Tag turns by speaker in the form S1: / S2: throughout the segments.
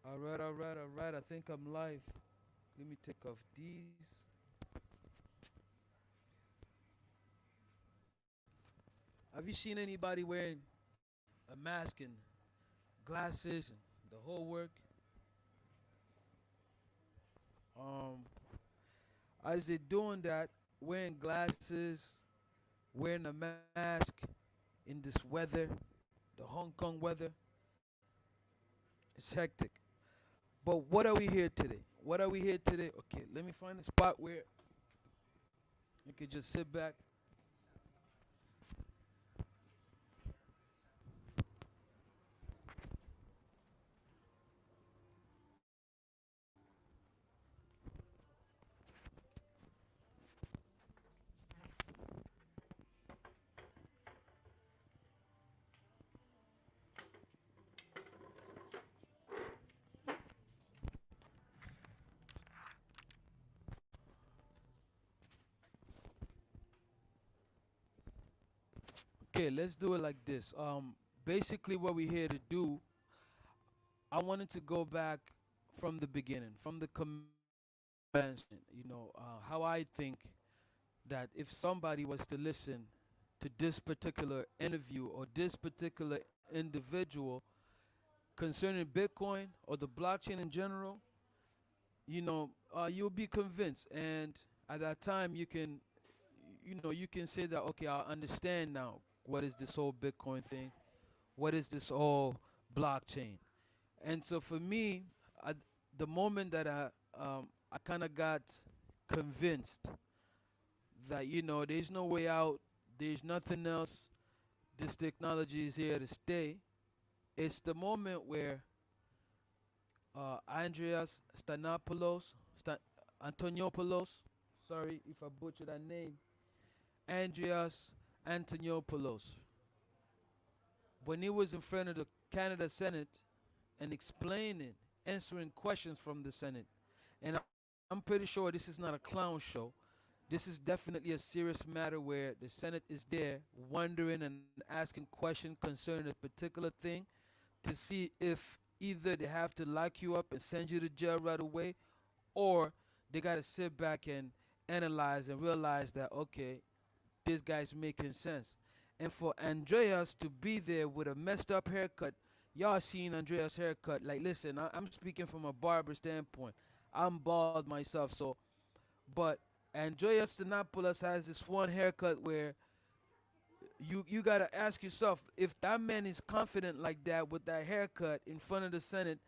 S1: All right. I think I'm live. Let me take off these. Have you seen anybody wearing a mask and glasses and the whole work? Um, as they doing that, wearing glasses, wearing a mask in this weather, the Hong Kong weather, it's hectic. But what are we here today? What are we here today? Okay, let me find a spot where you can just sit back. Okay, let's do it like this. Basically, what we're here to do, I wanted to go back from the beginning, from the commencement. How I think that if somebody was to listen to this particular interview or this particular individual concerning Bitcoin or the blockchain in general, you'll be convinced, and at that time, you can say that, okay, I understand now. What is this whole Bitcoin thing? What is this whole blockchain? And so for me, I, the moment that I kind of got convinced that there's no way out, there's nothing else. This technology is here to stay. It's the moment where Andreas Antoniopoulos, sorry if I butcher that name, Andreas Antoniopoulos, when he was in front of the Canada Senate and explaining, answering questions from the Senate. And I'm pretty sure this is not a clown show. This is definitely a serious matter where the Senate is there wondering and asking questions concerning a particular thing to see if either they have to lock you up and send you to jail right away, or they got to sit back and analyze and realize that, okay, this guy's making sense. And for Andreas to be there with a messed up haircut, y'all seen Andreas' haircut. Like, listen, I'm speaking from a barber standpoint. I'm bald myself, so, but Andreas Sinopoulos has this one haircut where you gotta ask yourself if that man is confident like that with that haircut in front of the Senate,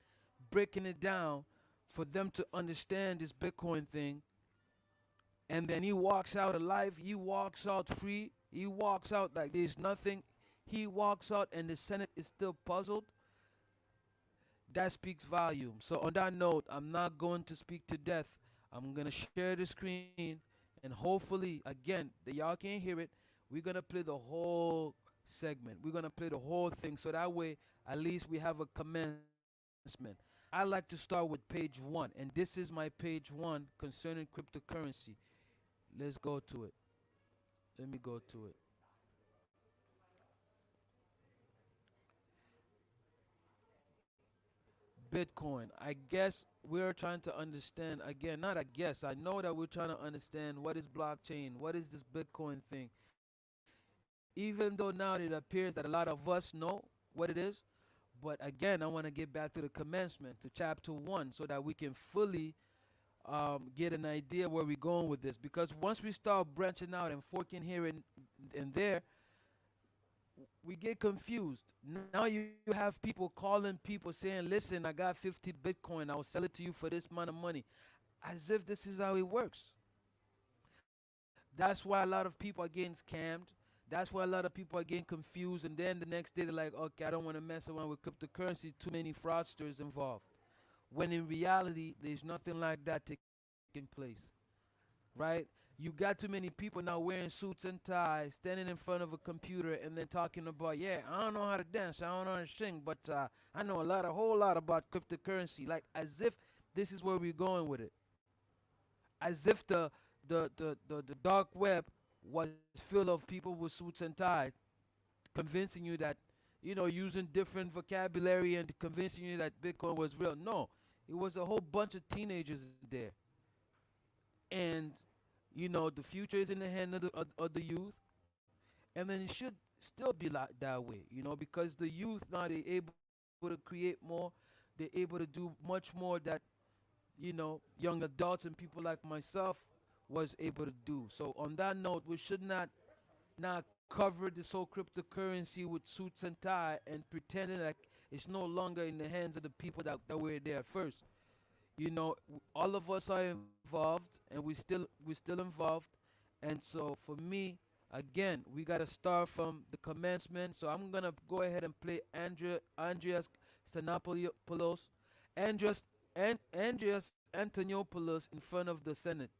S1: breaking it down for them to understand this Bitcoin thing, and then he walks out alive, he walks out free, he walks out like there's nothing, he walks out and the Senate is still puzzled. That speaks volume. So on that note, I'm not going to speak to death. I'm gonna share the screen, and hopefully, again, that y'all can hear it. We're gonna play the whole segment. We're gonna play the whole thing, so that way, at least we have a commencement. I like to start with page one, and this is my page one concerning cryptocurrency. Let's go to it. Let me go to it. Bitcoin. I guess we're trying to understand again, not I guess, I know that we're trying to understand what is blockchain, what is this Bitcoin thing. Even though now it appears that a lot of us know what it is, but again, I want to get back to the commencement, to chapter one, so that we can fully get an idea where we're going with this. Because once we start branching out and forking here and there, we get confused. Now you have people calling people saying, listen, I got 50 Bitcoin. I'll sell it to you for this amount of money. As if this is how it works. That's why a lot of people are getting scammed. That's why a lot of people are getting confused. And then the next day they're like, okay, I don't want to mess around with cryptocurrency. Too many fraudsters involved. When in reality, there's nothing like that taking place. Right? You got too many people now wearing suits and ties, standing in front of a computer, and then talking about, yeah, I don't know how to dance, I don't know how to sing, but I know a whole lot about cryptocurrency. Like as if this is where we're going with it. As if the dark web was full of people with suits and ties, convincing you that using different vocabulary and convincing you that Bitcoin was real. No, it was a whole bunch of teenagers there. And, the future is in the hand of the youth. And then it should still be like that way, because the youth now they're able to create more. They're able to do much more that, young adults and people like myself was able to do. So on that note, we should not cover this whole cryptocurrency with suits and tie and pretending like it's no longer in the hands of the people that were there at first. All of us are involved, and we still involved. And so for me, again, we gotta start from the commencement. So I'm gonna go ahead and play Andreas Stanopoulos, Andreas Antoniopoulos in front of the Senate,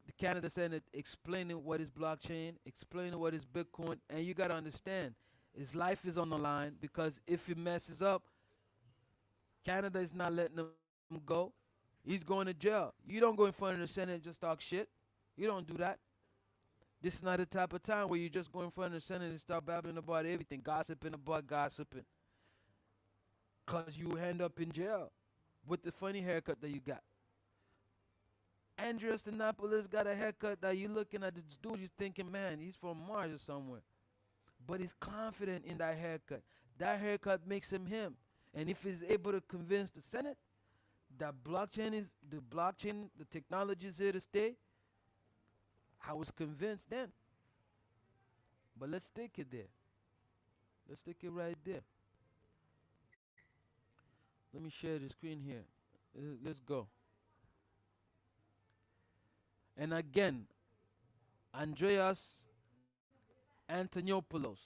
S1: the Canada Senate, explaining what is blockchain, explaining what is Bitcoin, and you gotta understand, his life is on the line, because if he messes up, Canada is not letting him go. He's going to jail. You don't go in front of the Senate and just talk shit. You don't do that. This is not the type of time where you just go in front of the Senate and start babbling about everything, gossiping about gossiping. Because you end up in jail with the funny haircut that you got. Andreas Stanopoulos got a haircut that you're looking at this dude, you're thinking, man, he's from Mars or somewhere. But he's confident in that haircut. That haircut makes him him. And if he's able to convince the Senate that the technology is here to stay, I was convinced then. But let's take it there. Let's take it right there. Let me share the screen here. Let's go. And again, Andreas Antoniopoulos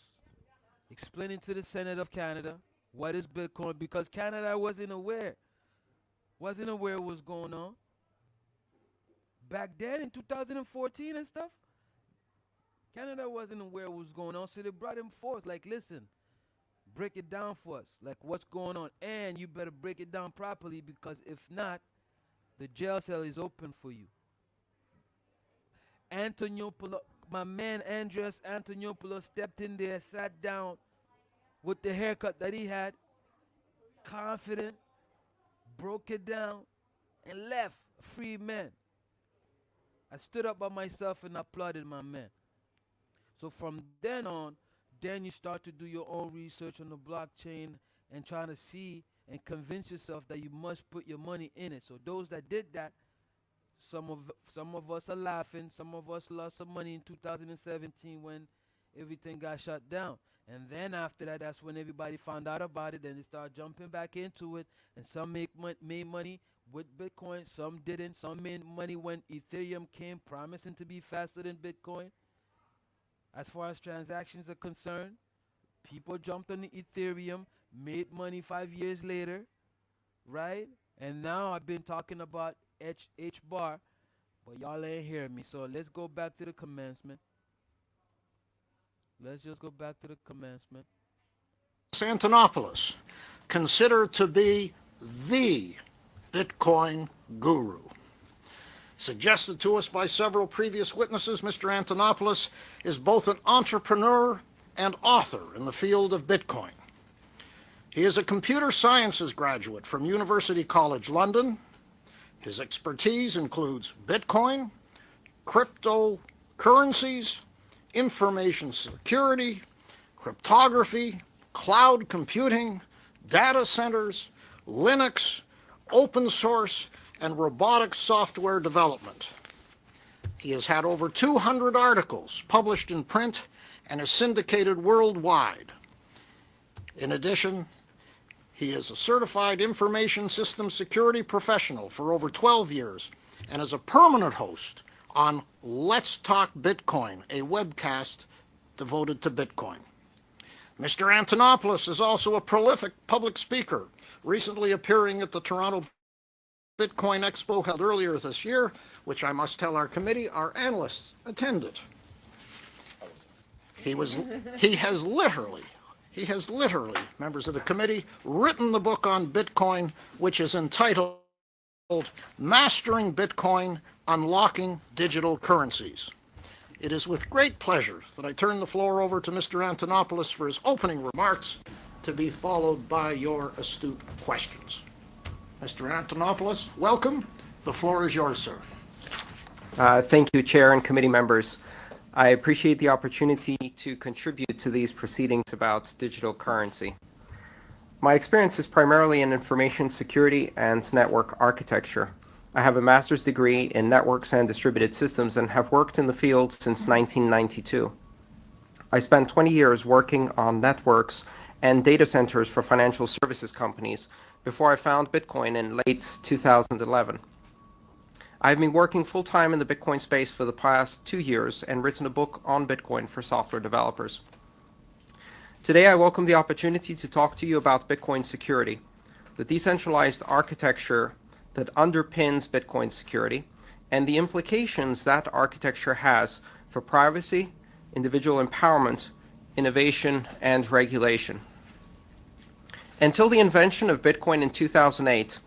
S1: explaining to the Senate of Canada what is Bitcoin, because Canada wasn't aware what was going on. Back then in 2014 and stuff, Canada wasn't aware what was going on, so they brought him forth, like, listen, break it down for us, like what's going on, and you better break it down properly, because if not, the jail cell is open for you. My man Andreas Antoniopoulos stepped in there, sat down with the haircut that he had, confident, broke it down, and left a free man. I stood up by myself and applauded my man. So from then on, then you start to do your own research on the blockchain and trying to see and convince yourself that you must put your money in it. So those that did that, some of us are laughing. Some of us lost some money in 2017 when everything got shut down. And then after that, that's when everybody found out about it. Then they started jumping back into it. And some made money with Bitcoin. Some didn't. Some made money when Ethereum came, promising to be faster than Bitcoin. As far as transactions are concerned, people jumped on the Ethereum, made money 5 years later, right? And now I've been talking about H bar, but y'all ain't hearing me. So let's go back to the commencement. Let's just go back to the commencement.
S2: Antonopoulos, considered to be the Bitcoin guru. Suggested to us by several previous witnesses, Mr. Antonopoulos is both an entrepreneur and author in the field of Bitcoin. He is a computer sciences graduate from University College London. His expertise includes Bitcoin, cryptocurrencies, information security, cryptography, cloud computing, data centers, Linux, open source, and robotics software development. He has had over 200 articles published in print and is syndicated worldwide. In addition, he is a certified information systems security professional for over 12 years and is a permanent host on Let's Talk Bitcoin, a webcast devoted to Bitcoin. Mr. Antonopoulos is also a prolific public speaker, recently appearing at the Toronto Bitcoin Expo held earlier this year, which I must tell our committee, our analysts attended. He has literally, members of the committee, written the book on Bitcoin, which is entitled Mastering Bitcoin, Unlocking Digital Currencies. It is with great pleasure that I turn the floor over to Mr. Antonopoulos for his opening remarks, to be followed by your astute questions. Mr. Antonopoulos, welcome. The floor is yours, sir.
S3: Thank you, Chair and committee members. I appreciate the opportunity to contribute to these proceedings about digital currency. My experience is primarily in information security and network architecture. I have a master's degree in networks and distributed systems and have worked in the field since 1992. I spent 20 years working on networks and data centers for financial services companies before I found Bitcoin in late 2011. I've been working full-time in the Bitcoin space for the past 2 years and written a book on Bitcoin for software developers. Today, I welcome the opportunity to talk to you about Bitcoin security, the decentralized architecture that underpins Bitcoin security, and the implications that architecture has for privacy, individual empowerment, innovation, and regulation. Until the invention of Bitcoin in 2008,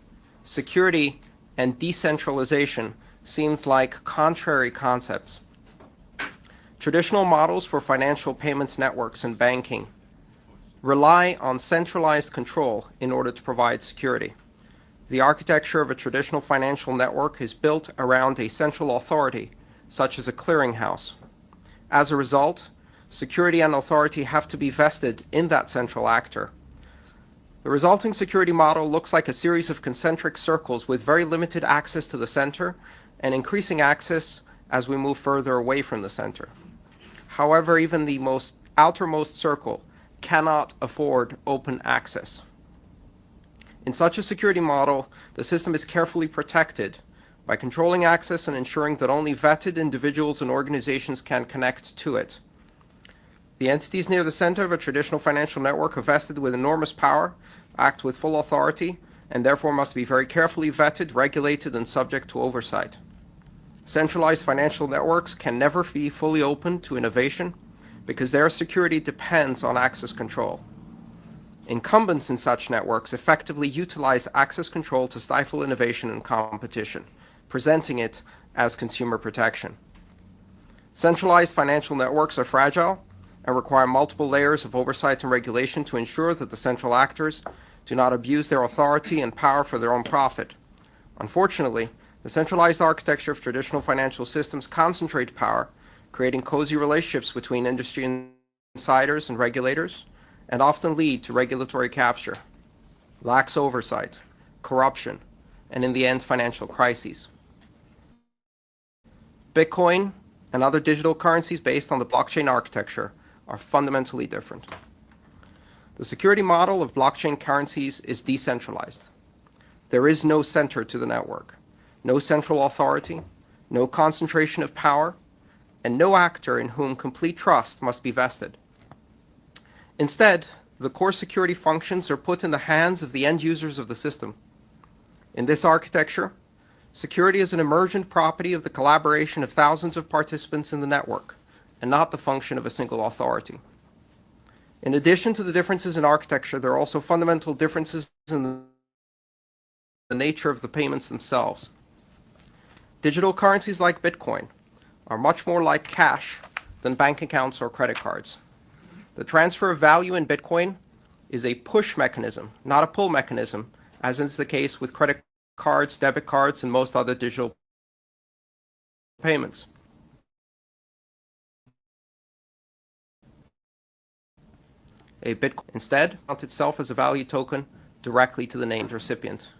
S3: security and decentralization seemed like contrary concepts. Traditional models for financial payments networks and banking rely on centralized control in order to provide security. The architecture of a traditional financial network is built around a central authority, such as a clearinghouse. As a result, security and authority have to be vested in that central actor. The resulting security model looks like a series of concentric circles with very limited access to the center and increasing access as we move further away from the center. However, even the outermost circle cannot afford open access. In such a security model, the system is carefully protected by controlling access and ensuring that only vetted individuals and organizations can connect to it. The entities near the center of a traditional financial network are vested with enormous power, act with full authority, and therefore must be very carefully vetted, regulated, and subject to oversight. Centralized financial networks can never be fully open to innovation because their security depends on access control. Incumbents in such networks effectively utilize access control to stifle innovation and competition, presenting it as consumer protection. Centralized financial networks are fragile and require multiple layers of oversight and regulation to ensure that the central actors do not abuse their authority and power for their own profit. Unfortunately, the centralized architecture of traditional financial systems concentrate power, creating cozy relationships between industry insiders and regulators, and often lead to regulatory capture, lax oversight, corruption, and in the end, financial crises. Bitcoin and other digital currencies based on the blockchain architecture are fundamentally different. The security model of blockchain currencies is decentralized. There is no center to the network, no central authority, no concentration of power, and no actor in whom complete trust must be vested. Instead, the core security functions are put in the hands of the end users of the system. In this architecture, security is an emergent property of the collaboration of thousands of participants in the network, and not the function of a single authority. In addition to the differences in architecture, there are also fundamental differences in the nature of the payments themselves. Digital currencies like Bitcoin are much more like cash than bank accounts or credit cards. The transfer of value in Bitcoin is a push mechanism, not a pull mechanism, as is the case with credit cards, debit cards, and most other digital payments. A Bitcoin instead counts itself as a value token directly to the named recipient.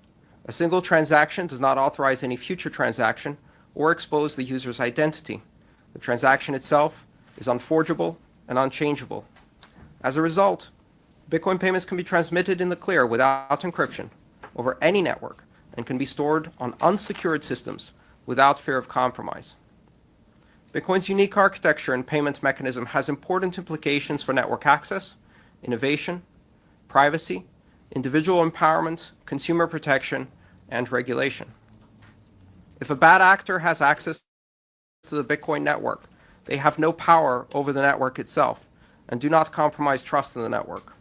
S3: A single transaction does not authorize any future transaction or expose the user's identity. The transaction itself is unforgeable and unchangeable. As a result, Bitcoin payments can be transmitted in the clear without encryption over any network and can be stored on unsecured systems without fear of compromise. Bitcoin's unique architecture and payment mechanism has important implications for network access, innovation, privacy, individual empowerment, consumer protection, and regulation. If a bad actor has access to the Bitcoin network, they have no power over the network itself and do not compromise trust in the network.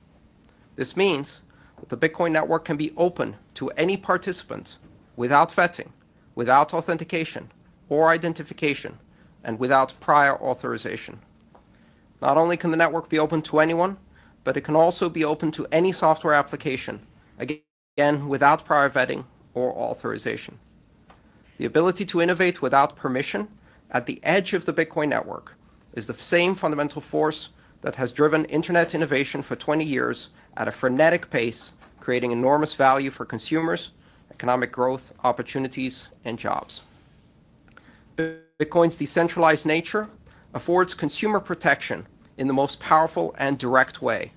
S3: This means that the Bitcoin network can be open to any participant without vetting, without authentication or identification, and without prior authorization. Not only can the network be open to anyone, but it can also be open to any software application, again, without prior vetting or authorization. The ability to innovate without permission at the edge of the Bitcoin network is the same fundamental force that has driven Internet innovation for 20 years at a frenetic pace, creating enormous value for consumers, economic growth, opportunities, and jobs. Bitcoin's decentralized nature affords consumer protection in the most powerful and direct way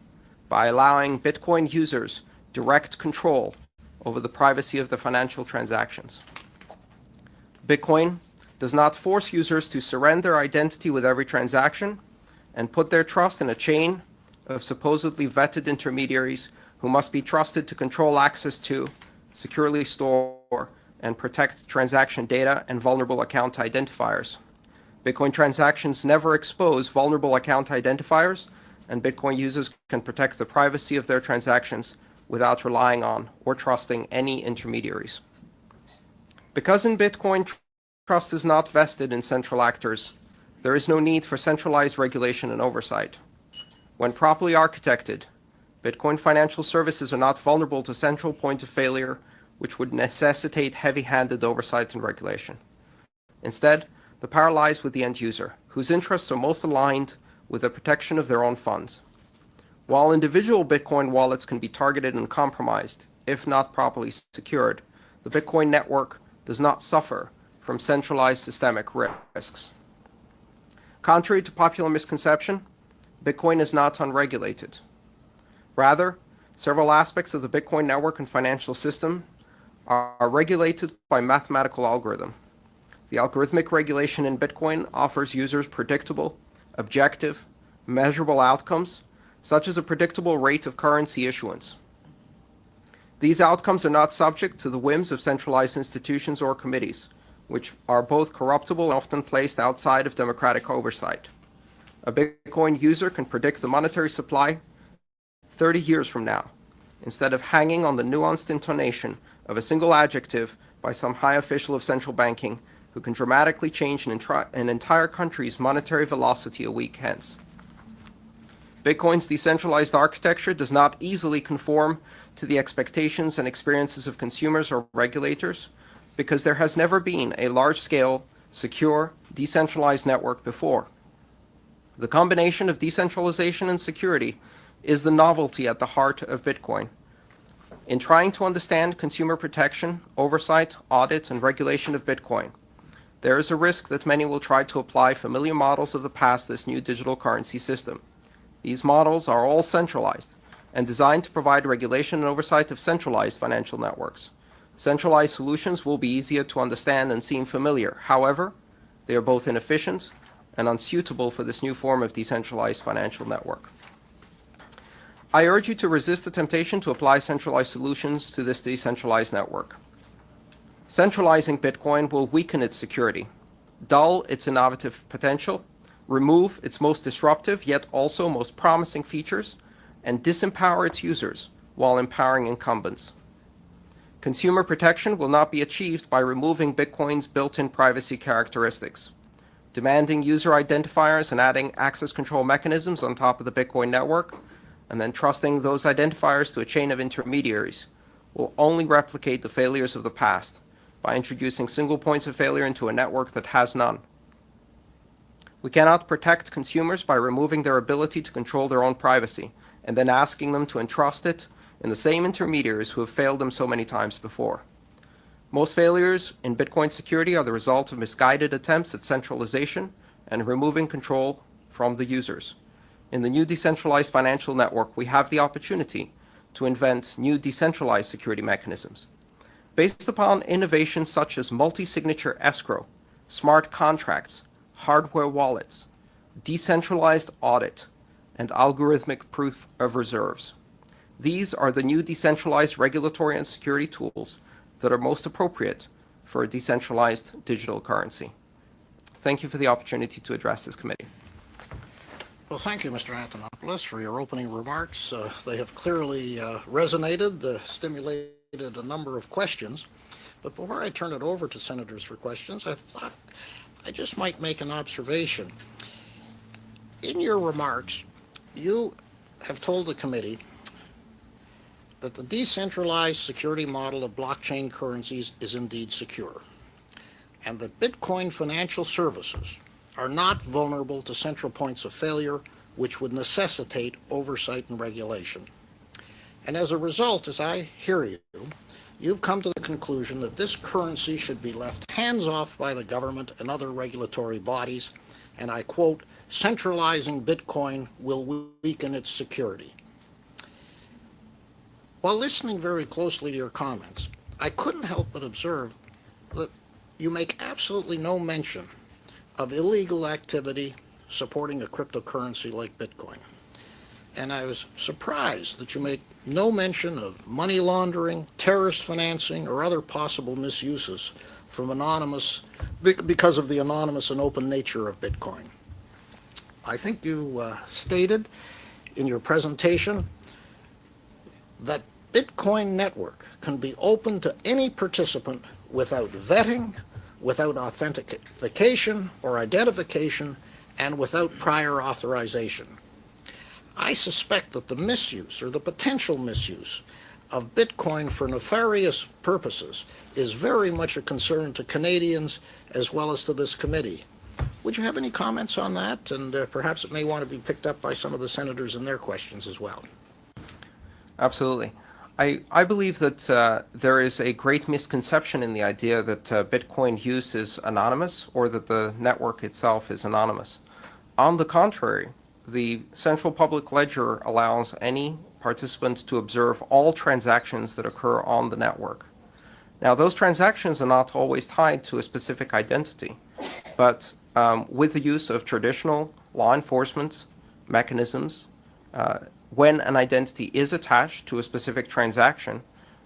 S3: by allowing Bitcoin users direct control over the privacy of the financial transactions. Bitcoin does not force users to surrender their identity with every transaction and put their trust in a chain of supposedly vetted intermediaries who must be trusted to control access to, securely store, and protect transaction data and vulnerable account identifiers. Bitcoin transactions never expose vulnerable account identifiers, and Bitcoin users can protect the privacy of their transactions without relying on or trusting any intermediaries. Because in Bitcoin, trust is not vested in central actors, there is no need for centralized regulation and oversight. When properly architected, Bitcoin financial services are not vulnerable to central point of failure, which would necessitate heavy-handed oversight and regulation. Instead, the power lies with the end user, whose interests are most aligned with the protection of their own funds. While individual Bitcoin wallets can be targeted and compromised, if not properly secured, the Bitcoin network does not suffer from centralized systemic risks. Contrary to popular misconception, Bitcoin is not unregulated. Rather, several aspects of the Bitcoin network and financial system are regulated by mathematical algorithm. The algorithmic regulation in Bitcoin offers users predictable, objective, measurable outcomes, such as a predictable rate of currency issuance. These outcomes are not subject to the whims of centralized institutions or committees, which are both corruptible and often placed outside of democratic oversight. A Bitcoin user can predict the monetary supply 30 years from now, instead of hanging on the nuanced intonation of a single adjective by some high official of central banking who can dramatically change an entire country's monetary velocity a week hence. Bitcoin's decentralized architecture does not easily conform to the expectations and experiences of consumers or regulators because there has never been a large-scale, secure, decentralized network before. The combination of decentralization and security is the novelty at the heart of Bitcoin. In trying to understand consumer protection, oversight, audit, and regulation of Bitcoin, there is a risk that many will try to apply familiar models of the past to this new digital currency system. These models are all centralized and designed to provide regulation and oversight of centralized financial networks. Centralized solutions will be easier to understand and seem familiar. However, they are both inefficient and unsuitable for this new form of decentralized financial network. I urge you to resist the temptation to apply centralized solutions to this decentralized network. Centralizing Bitcoin will weaken its security, dull its innovative potential, remove its most disruptive yet also most promising features, and disempower its users while empowering incumbents. Consumer protection will not be achieved by removing Bitcoin's built-in privacy characteristics. Demanding user identifiers and adding access control mechanisms on top of the Bitcoin network, and then trusting those identifiers to a chain of intermediaries, will only replicate the failures of the past by introducing single points of failure into a network that has none. We cannot protect consumers by removing their ability to control their own privacy and then asking them to entrust it in the same intermediaries who have failed them so many times before. Most failures in Bitcoin security are the result of misguided attempts at centralization and removing control from the users. In the new decentralized financial network, we have the opportunity to invent new decentralized security mechanisms. Based upon innovations such as multi-signature escrow, smart contracts, hardware wallets, decentralized audit, and algorithmic proof of reserves. These are the new decentralized regulatory and security tools that are most appropriate for a decentralized digital currency. Thank you for the opportunity to address this committee.
S2: Well, thank you, Mr. Antonopoulos, for your opening remarks. They have clearly resonated, stimulated a number of questions. But before I turn it over to senators for questions, I thought I just might make an observation. In your remarks, you have told the committee that the decentralized security model of blockchain currencies is indeed secure, and that Bitcoin financial services are not vulnerable to central points of failure which would necessitate oversight and regulation. And as a result, as I hear you, you've come to the conclusion that this currency should be left hands-off by the government and other regulatory bodies, and I quote, "Centralizing Bitcoin will weaken its security." While listening very closely to your comments, I couldn't help but observe that you make absolutely no mention of illegal activity supporting a cryptocurrency like Bitcoin. And I was surprised that you make no mention of money laundering, terrorist financing, or other possible misuses from because of the anonymous and open nature of Bitcoin. I think you stated in your presentation that Bitcoin network can be open to any participant without vetting, without authentication or identification, and without prior authorization. I suspect that the misuse or the potential misuse of Bitcoin for nefarious purposes is very much a concern to Canadians as well as to this committee. Would you have any comments on that? And perhaps it may want to be picked up by some of the senators in their questions as well.
S3: Absolutely. I believe that there is a great misconception in the idea that Bitcoin use is anonymous or that the network itself is anonymous. On the contrary, the central public ledger allows any participant to observe all transactions that occur on the network. Now, those transactions are not always tied to a specific identity, but with the use of traditional law enforcement mechanisms, when an identity is attached to a specific transaction,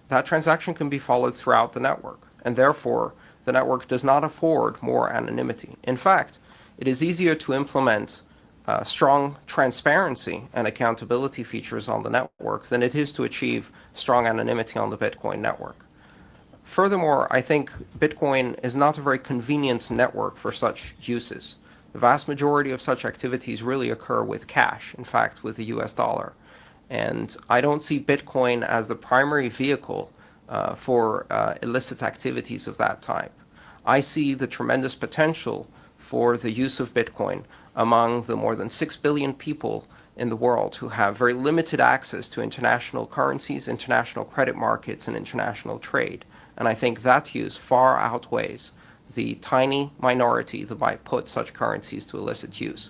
S3: that transaction can be followed throughout the network, and therefore the network does not afford more anonymity. In fact, it is easier to implement strong transparency and accountability features on the network than it is to achieve strong anonymity on the Bitcoin network. Furthermore, I think Bitcoin is not a very convenient network for such uses. The vast majority of such activities really occur with cash, in fact, with the US dollar. And I don't see Bitcoin as the primary vehicle for illicit activities of that type. I see the tremendous potential for the use of Bitcoin among the more than 6 billion people in the world who have very limited access to international currencies, international credit markets, and international trade. And I think that use far outweighs the tiny minority that might put such currencies to illicit use.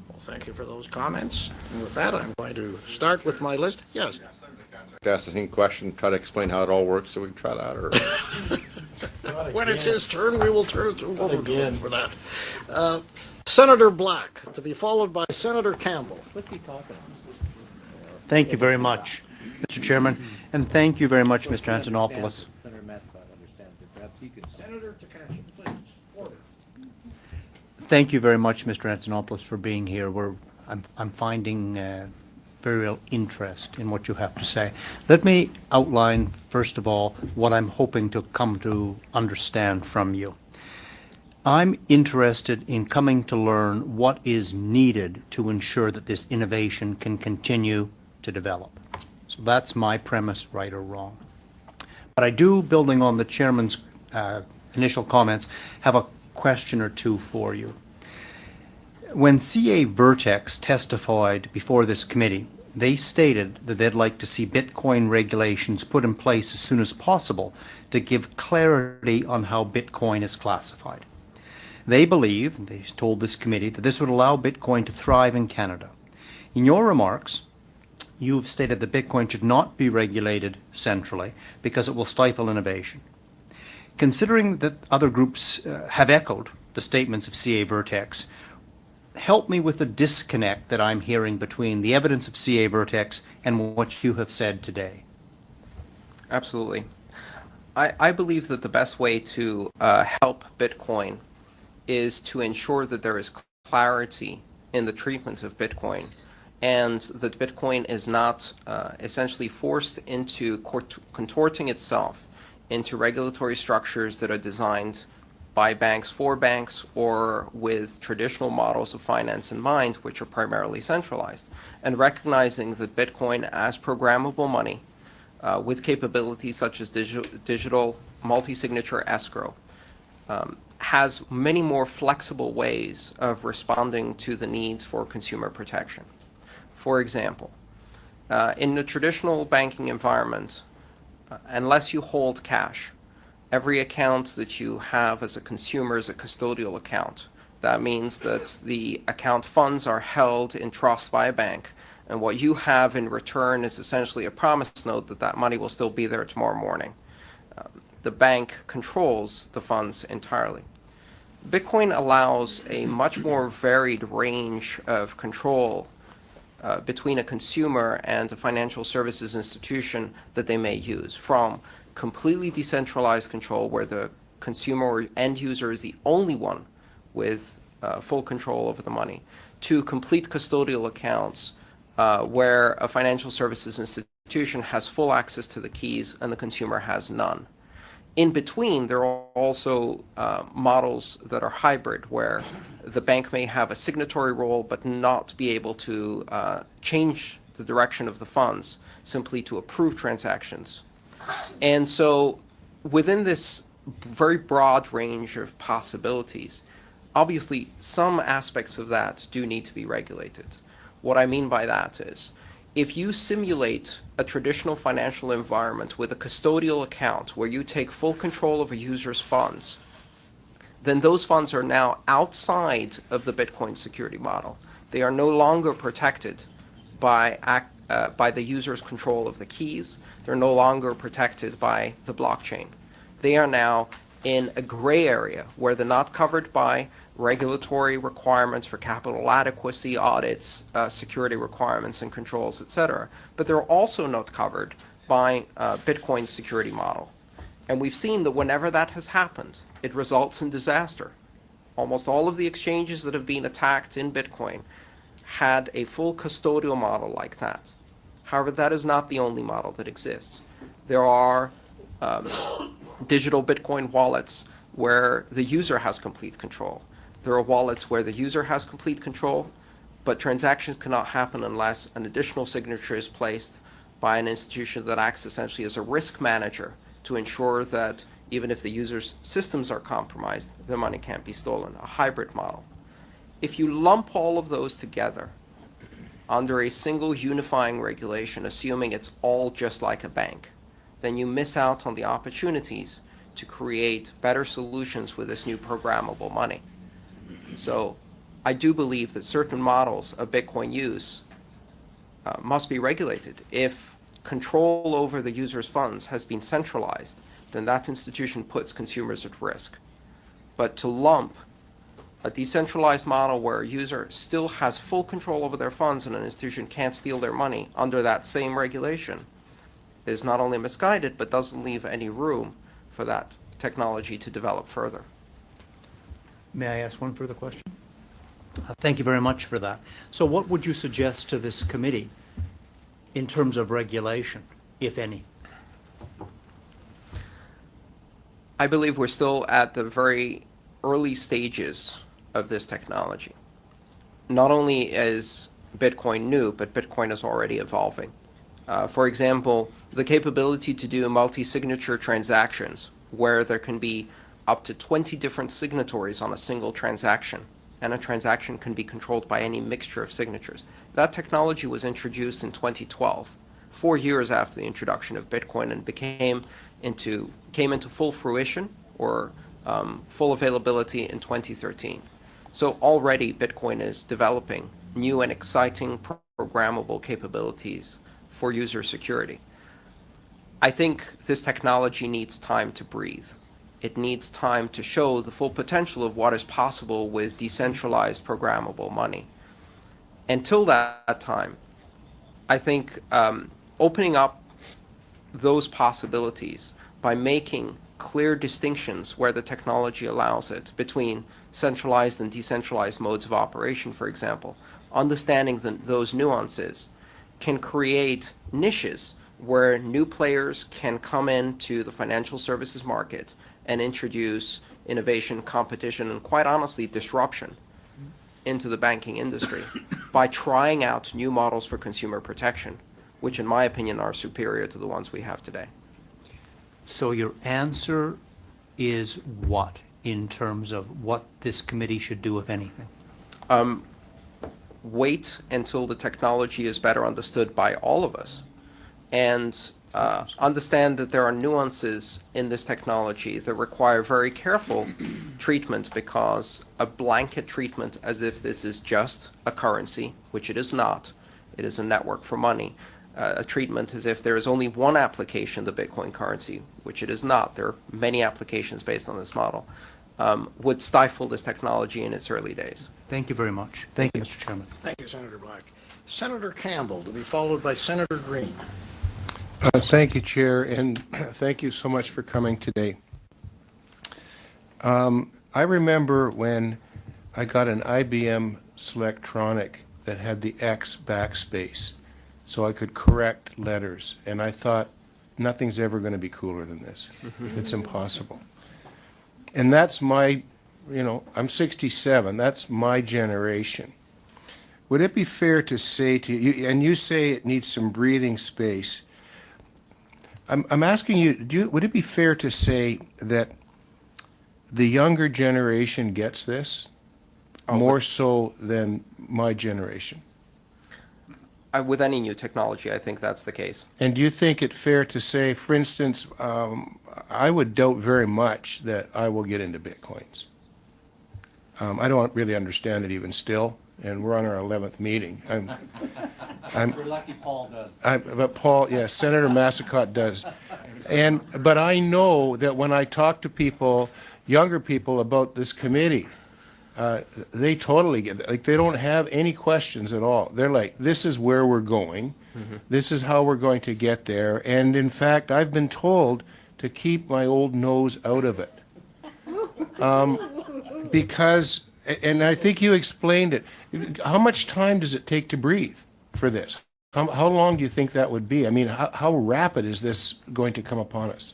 S2: Well, thank you for those comments. And with that, I'm going to start with my list. Yes.
S4: Ask the same question, try to explain how it all works, so we can try that. Or
S2: when it's his turn, we will turn it over to him for that. Senator Black, to be followed by Senator Campbell.
S1: What's he talking about?
S5: Thank you very much, Mr. Chairman, and thank you very much, Mr. Antonopoulos.
S1: Senator Mascot understands it. Perhaps he could.
S2: Senator Takacsik, please. Order.
S5: Thank you very much, Mr. Antonopoulos, for being here. I'm finding very real interest in what you have to say. Let me outline, first of all, what I'm hoping to come to understand from you. I'm interested in coming to learn what is needed to ensure that this innovation can continue to develop. So that's my premise, right or wrong. But I do, building on the chairman's initial comments, have a question or two for you. When CA Vertex testified before this committee, they stated that they'd like to see Bitcoin regulations put in place as soon as possible to give clarity on how Bitcoin is classified. They believe, they told this committee, that this would allow Bitcoin to thrive in Canada. In your remarks, you've stated that Bitcoin should not be regulated centrally because it will stifle innovation. Considering that other groups have echoed the statements of CA Vertex, help me with the disconnect that I'm hearing between the evidence of CA Vertex and what you have said today.
S3: Absolutely. I believe that the best way to help Bitcoin is to ensure that there is clarity in the treatment of Bitcoin, and that Bitcoin is not essentially forced into contorting itself into regulatory structures that are designed by banks for banks or with traditional models of finance in mind, which are primarily centralized, and recognizing that Bitcoin as programmable money with capabilities such as digital multi-signature escrow has many more flexible ways of responding to the needs for consumer protection. For example, in the traditional banking environment, unless you hold cash, every account that you have as a consumer is a custodial account. That means that the account funds are held in trust by a bank, and what you have in return is essentially a promise note that that money will still be there tomorrow morning. The bank controls the funds entirely. Bitcoin allows a much more varied range of control between a consumer and a financial services institution that they may use, from completely decentralized control where the consumer or end user is the only one with full control over the money, to complete custodial accounts where a financial services institution has full access to the keys and the consumer has none. In between, there are also models that are hybrid, where the bank may have a signatory role but not be able to change the direction of the funds, simply to approve transactions. And so within this very broad range of possibilities, obviously some aspects of that do need to be regulated. What I mean by that is, if you simulate a traditional financial environment with a custodial account where you take full control of a user's funds, then those funds are now outside of the Bitcoin security model. They are no longer protected by the user's control of the keys. They're no longer protected by the blockchain. They are now in a gray area where they're not covered by regulatory requirements for capital adequacy audits, security requirements and controls, etc. But they're also not covered by Bitcoin's security model. And we've seen that whenever that has happened, it results in disaster. Almost all of the exchanges that have been attacked in Bitcoin had a full custodial model like that. However, that is not the only model that exists. There are digital Bitcoin wallets where the user has complete control. There are wallets where the user has complete control, but transactions cannot happen unless an additional signature is placed by an institution that acts essentially as a risk manager to ensure that even if the user's systems are compromised, the money can't be stolen, a hybrid model. If you lump all of those together under a single unifying regulation, assuming it's all just like a bank, then you miss out on the opportunities to create better solutions with this new programmable money. So I do believe that certain models of Bitcoin use must be regulated. If control over the user's funds has been centralized, then that institution puts consumers at risk. But to lump a decentralized model where a user still has full control over their funds and an institution can't steal their money under that same regulation is not only misguided, but doesn't leave any room for that technology to develop further.
S5: May I ask one further question? Thank you very much for that. So what would you suggest to this committee in terms of regulation, if any?
S3: I believe we're still at the very early stages of this technology. Not only is Bitcoin new, but Bitcoin is already evolving. For example, the capability to do multi-signature transactions where there can be up to 20 different signatories on a single transaction, and a transaction can be controlled by any mixture of signatures. That technology was introduced in 2012, 4 years after the introduction of Bitcoin, and came into full fruition or full availability in 2013. So already Bitcoin is developing new and exciting programmable capabilities for user security. I think this technology needs time to breathe. It needs time to show the full potential of what is possible with decentralized programmable money. Until that time, I think opening up those possibilities by making clear distinctions where the technology allows it between centralized and decentralized modes of operation, for example, understanding those nuances can create niches where new players can come into the financial services market and introduce innovation, competition, and quite honestly, disruption into the banking industry by trying out new models for consumer protection, which in my opinion are superior to the ones we have today.
S5: So your answer is what in terms of what this committee should do, if anything?
S3: Wait until the technology is better understood by all of us, and understand that there are nuances in this technology that require very careful treatment, because a blanket treatment as if this is just a currency, which it is not, it is a network for money, a treatment as if there is only one application, the Bitcoin currency, which it is not, there are many applications based on this model, would stifle this technology in its early days.
S5: Thank you very much. Thank you, Mr. Chairman.
S2: Thank you, Senator Black. Senator Campbell, to be followed by Senator Green.
S6: Thank you, Chair, and thank you so much for coming today. I remember when I got an IBM Selectronic that had the X backspace, so I could correct letters, and I thought, nothing's ever going to be cooler than this. It's impossible. And that's my, I'm 67, that's my generation. Would it be fair to say to you, and you say it needs some breathing space, I'm asking you, would it be fair to say that the younger generation gets this more so than my generation?
S3: With any new technology, I think that's the case.
S6: And do you think it fair to say, for instance, I would doubt very much that I will get into Bitcoins. I don't really understand it even still, and we're on our 11th meeting.
S5: We're lucky Paul does.
S6: But Paul, yes, Senator Massicott does. But I know that when I talk to people, younger people, about this committee, they totally get it. Like, they don't have any questions at all. They're like, this is where we're going. This is how we're going to get there. And in fact, I've been told to keep my old nose out of it. Because, and I think you explained it, how much time does it take to breathe for this? How long do you think that would be? I mean, how rapid is this going to come upon us?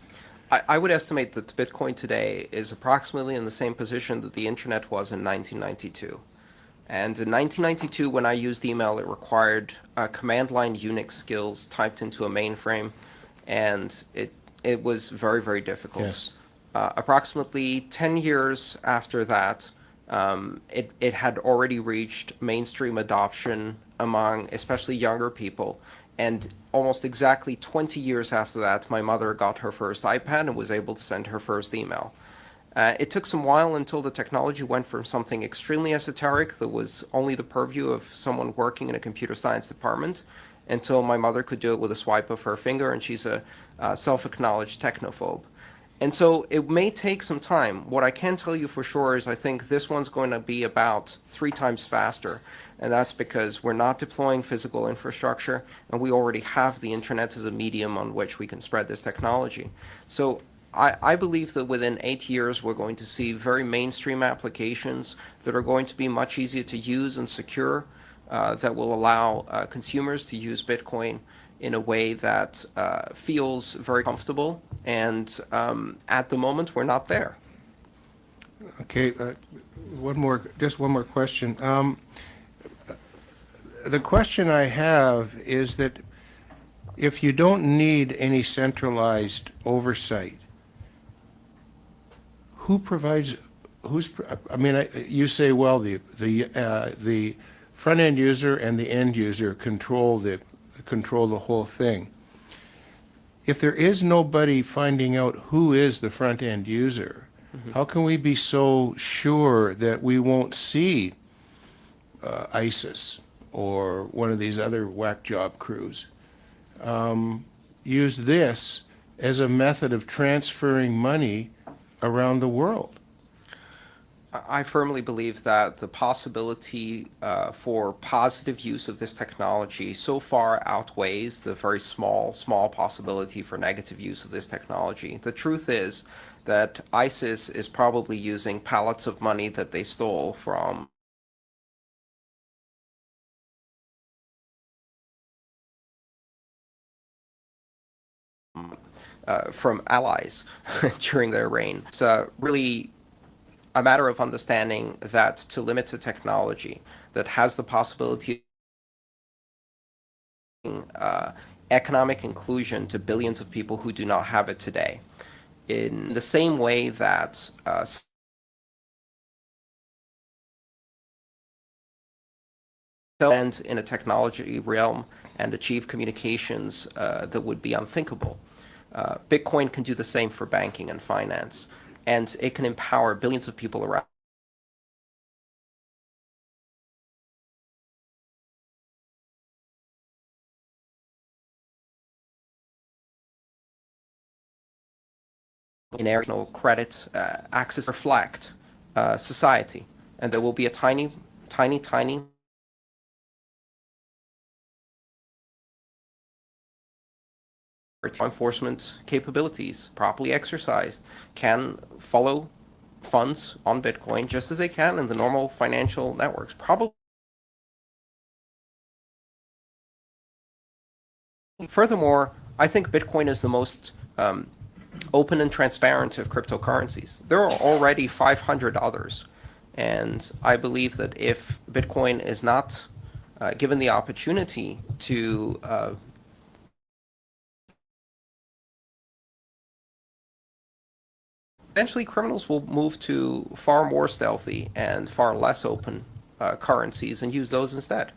S3: I would estimate that Bitcoin today is approximately in the same position that the internet was in 1992. And in 1992, when I used email, it required command line Unix skills typed into a mainframe, and it was very, very difficult.
S6: Yes.
S3: Approximately 10 years after that, it had already reached mainstream adoption among especially younger people. And almost exactly 20 years after that, my mother got her first iPad and was able to send her first email. It took some while until the technology went from something extremely esoteric that was only the purview of someone working in a computer science department, until my mother could do it with a swipe of her finger, and she's a self-acknowledged technophobe. And so it may take some time. What I can tell you for sure is I think this one's going to be about 3 times faster. And that's because we're not deploying physical infrastructure, and we already have the internet as a medium on which we can spread this technology. So I believe that within 8 years, we're going to see very mainstream applications that are going to be much easier to use and secure, that will allow consumers to use Bitcoin in a way that feels very comfortable. And at the moment, we're not there.
S6: Okay, just one more question. The question I have is that if you don't need any centralized oversight, who provides? You say, well, the front end user and the end user control the whole thing. If there is nobody finding out who is the front end user, how can we be so sure that we won't see ISIS or one of these other whack job crews use this as a method of transferring money around the world?
S3: I firmly believe that the possibility for positive use of this technology so far outweighs the very small possibility for negative use of this technology. The truth is that ISIS is probably using pallets of money that they stole from allies during their reign. It's really a matter of understanding that to limit a technology that has the possibility of economic inclusion to billions of people who do not have it today, in the same way that spend in a technology realm and achieve communications that would be unthinkable. Bitcoin can do the same for banking and finance, and it can empower billions of people around in national credit access reflect society, and there will be a tiny law enforcement capabilities, properly exercised, can follow funds on Bitcoin just as they can in the normal financial networks. Probably. Furthermore, I think Bitcoin is the most open and transparent of cryptocurrencies. There are already 500 others, and I believe that if Bitcoin is not given the opportunity to eventually criminals will move to far more stealthy and far less open currencies and use those instead.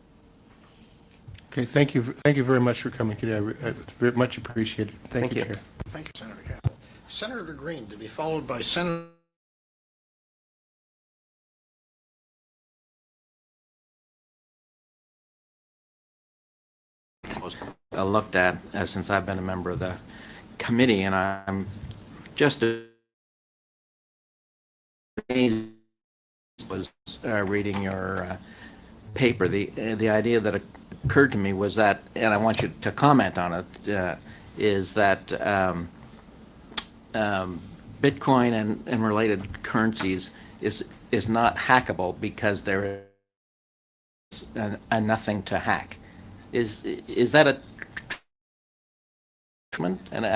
S6: Okay, thank you very much for coming today. I very much appreciate it. Thank you,
S3: you.
S6: Chair.
S2: Thank you, Senator Campbell. Senator Green, to be followed by Senator.
S7: Looked at since I've been a member of the committee, and I'm just was reading your paper. The idea that occurred to me was that, and I want you to comment on it, is that Bitcoin and related currencies is not hackable because there is a nothing to hack. Is that a and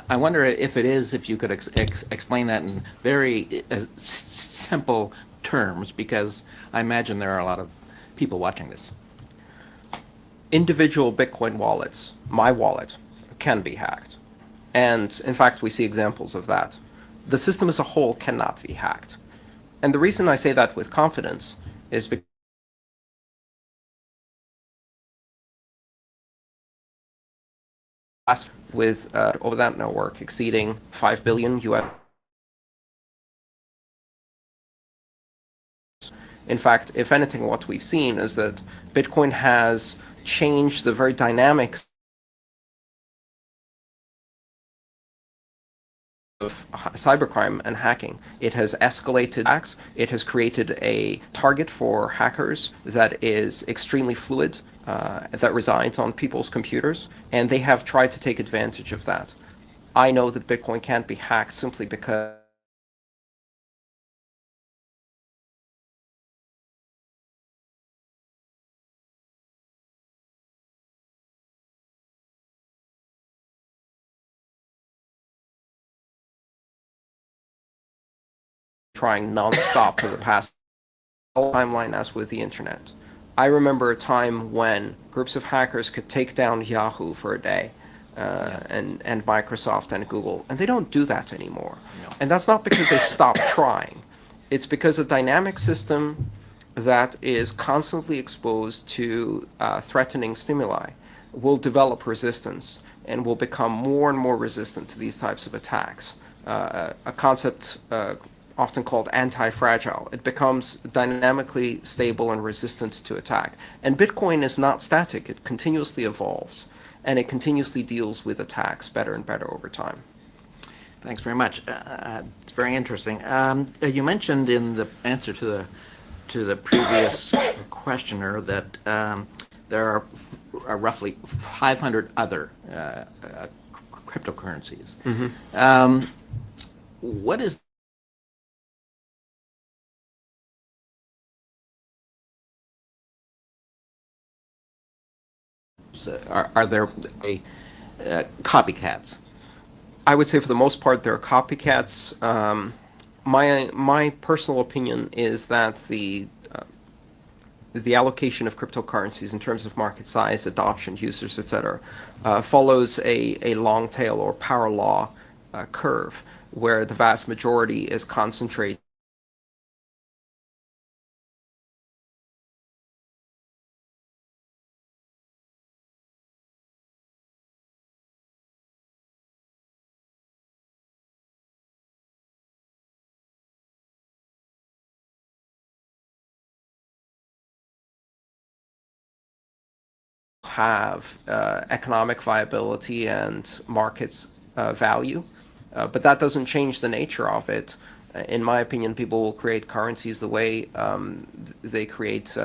S7: I wonder if it is, if you could explain that in very simple terms, because I imagine there are a lot of people watching this.
S3: Individual Bitcoin wallets, my wallet, can be hacked. And in fact, we see examples of that. The system as a whole cannot be hacked. And the reason I say that with confidence is because with over that network exceeding 5 billion US. In fact, if anything, what we've seen is that Bitcoin has changed the very dynamics of cybercrime and hacking. It has escalated attacks. It has created a target for hackers that is extremely fluid, that resides on people's computers, and they have tried to take advantage of that. I know that Bitcoin can't be hacked simply because trying non-stop for the past timeline as with the internet. I remember a time when groups of hackers could take down Yahoo for a day, and Microsoft and Google, and they don't do that anymore. No. And that's not because they stopped trying. It's because a dynamic system that is constantly exposed to threatening stimuli will develop resistance and will become more and more resistant to these types of attacks. A concept often called anti-fragile. It becomes dynamically stable and resistant to attack. And Bitcoin is not static. It continuously evolves, and it continuously deals with attacks better and better over time.
S7: Thanks very much. It's very interesting. You mentioned in the answer to the previous questioner that there are roughly 500 other cryptocurrencies. Mm-hmm. What is are there copycats?
S3: I would say for the most part there are copycats. my personal opinion is that the allocation of cryptocurrencies in terms of market size, adoption, users, etc., follows a long tail or power law curve, where the vast majority is concentrated have economic viability and markets value, but that doesn't change the nature of it. In my opinion, people will create currencies the way they create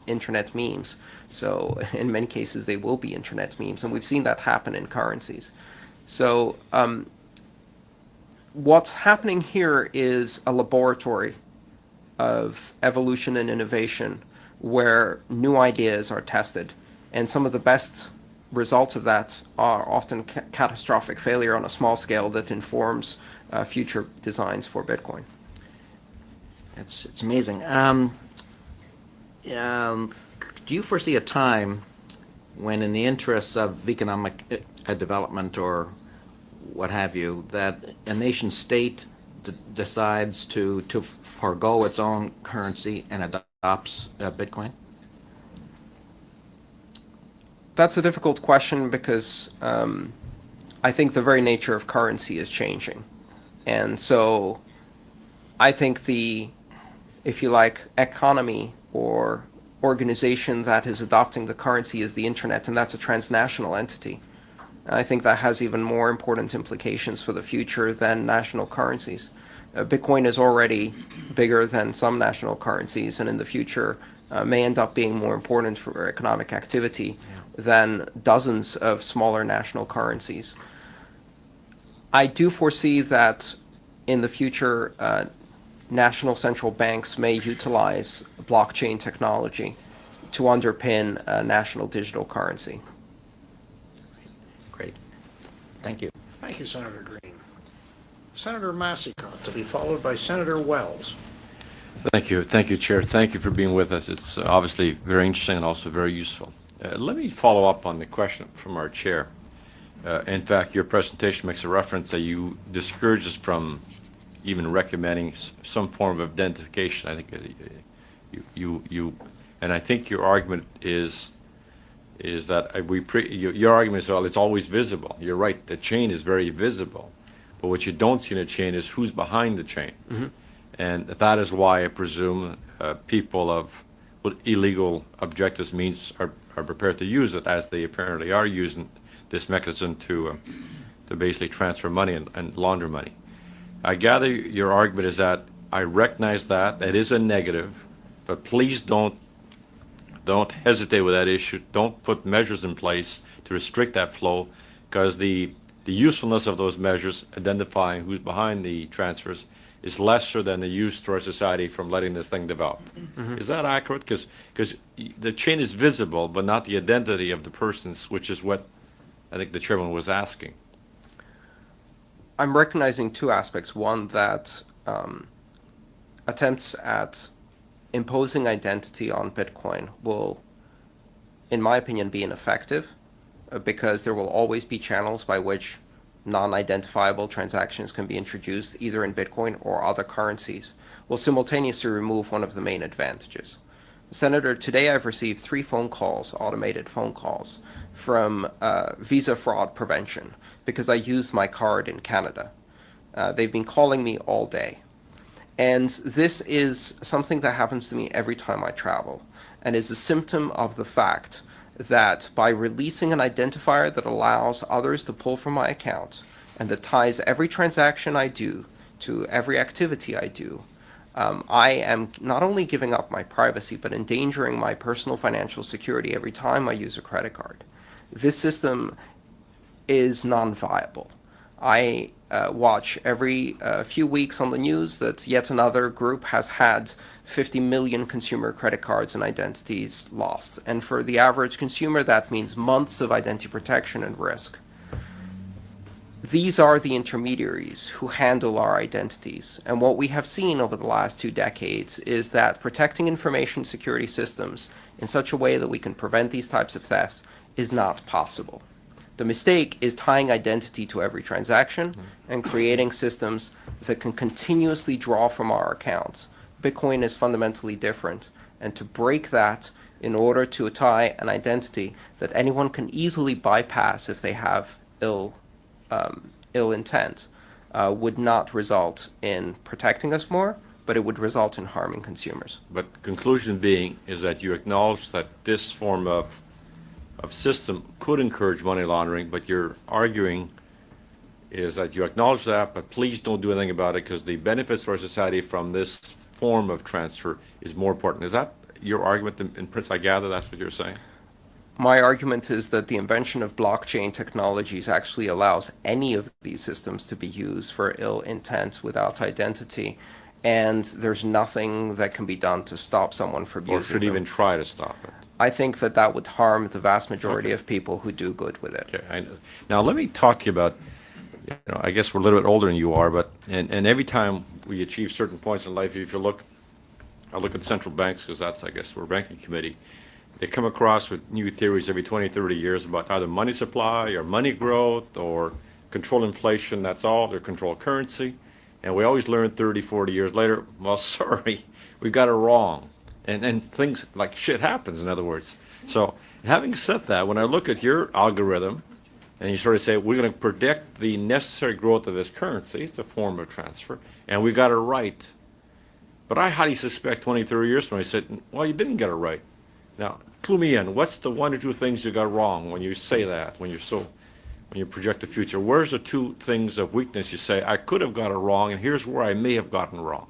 S3: internet memes. So in many cases, they will be internet memes, and we've seen that happen in currencies. So what's happening here is a laboratory of evolution and innovation where new ideas are tested. And some of the best results of that are often catastrophic failure on a small scale that informs future designs for Bitcoin.
S7: It's amazing. Do you foresee a time when, in the interests of economic development or what have you, that a nation state decides to forego its own currency and adopts Bitcoin?
S3: That's a difficult question because I think the very nature of currency is changing. And so I think the, if you like, economy or organization that is adopting the currency is the internet, and that's a transnational entity. I think that has even more important implications for the future than national currencies. Bitcoin is already bigger than some national currencies, and in the future may end up being more important for economic activity than dozens of smaller national currencies. I do foresee that in the future, national central banks may utilize blockchain technology to underpin a national digital currency.
S7: Great. Thank you.
S2: Thank you, Senator Green. Senator Massicot, to be followed by Senator Wells.
S4: Thank you, Chair. Thank you for being with us. It's obviously very interesting and also very useful. Let me follow up on the question from our chair. In fact, your presentation makes a reference that you discourage us from even recommending some form of identification. I think and I think your argument is that your argument is, well, it's always visible. You're right, the chain is very visible, but what you don't see in a chain is who's behind the chain. Mm-hmm. And that is why I presume people of what illegal objectives means are prepared to use it, as they apparently are using this mechanism to basically transfer money and launder money. I gather your argument is that I recognize that is a negative, but please don't hesitate with that issue. Don't put measures in place to restrict that flow, because the usefulness of those measures, identifying who's behind the transfers, is lesser than the use to our society from letting this thing develop. Mm-hmm. Is that accurate? Because the chain is visible, but not the identity of the persons, which is what I think the chairman was asking.
S3: I'm recognizing two aspects. One, that attempts at imposing identity on Bitcoin will, in my opinion, be ineffective because there will always be channels by which non-identifiable transactions can be introduced either in Bitcoin or other currencies, will simultaneously remove one of the main advantages. Senator, today I've received 3 phone calls, automated phone calls, from visa fraud prevention because I used my card in Canada. They've been calling me all day. And this is something that happens to me every time I travel, and is a symptom of the fact that by releasing an identifier that allows others to pull from my account and that ties every transaction I do to every activity I do, I am not only giving up my privacy, but endangering my personal financial security every time I use a credit card. This system is non-viable. I watch every few weeks on the news that yet another group has had 50 million consumer credit cards and identities lost. And for the average consumer, that means months of identity protection and risk. these are the intermediaries who handle our identities. And what we have seen over the last 2 decades is that protecting information security systems in such a way that we can prevent these types of thefts is not possible. The mistake is tying identity to every transaction and creating systems that can continuously draw from our accounts. Bitcoin is fundamentally different, and to break that in order to tie an identity that anyone can easily bypass if they have ill intent would not result in protecting us more, but it would result in harming consumers.
S4: But conclusion being is that you acknowledge that this form of system could encourage money laundering, but you're arguing is that you acknowledge that, but please don't do anything about it because the benefits for society from this form of transfer is more important. Is that your argument in principle? I gather that's what you're saying.
S3: My argument is that the invention of blockchain technologies actually allows any of these systems to be used for ill intent without identity, and there's nothing that can be done to stop someone from
S4: Or
S3: using
S4: should
S3: them.
S4: even try to stop it.
S3: I think that that would harm the vast majority
S4: Okay.
S3: of people who do good with it.
S4: Okay, I know. Now let me talk to you about, I guess we're a little bit older than you are, but, and every time we achieve certain points in life, if you look, I look at central banks, because that's, I guess, we're a banking committee, they come across with new theories every 20, 30 years about either money supply or money growth or control inflation, that's all, or control currency. And we always learn 30, 40 years later, well, sorry, we got it wrong. And things like shit happens, in other words. So having said that, when I look at your algorithm, and you sort of say, we're going to predict the necessary growth of this currency, it's a form of transfer, and we got it right. But I highly suspect 20, 30 years from now, I said, well, you didn't get it right. Now, clue me in. What's the 1 or 2 things you got wrong when you say that, when you project the future? Where's the 2 things of weakness you say, I could have got it wrong, and here's where I may have gotten wrong?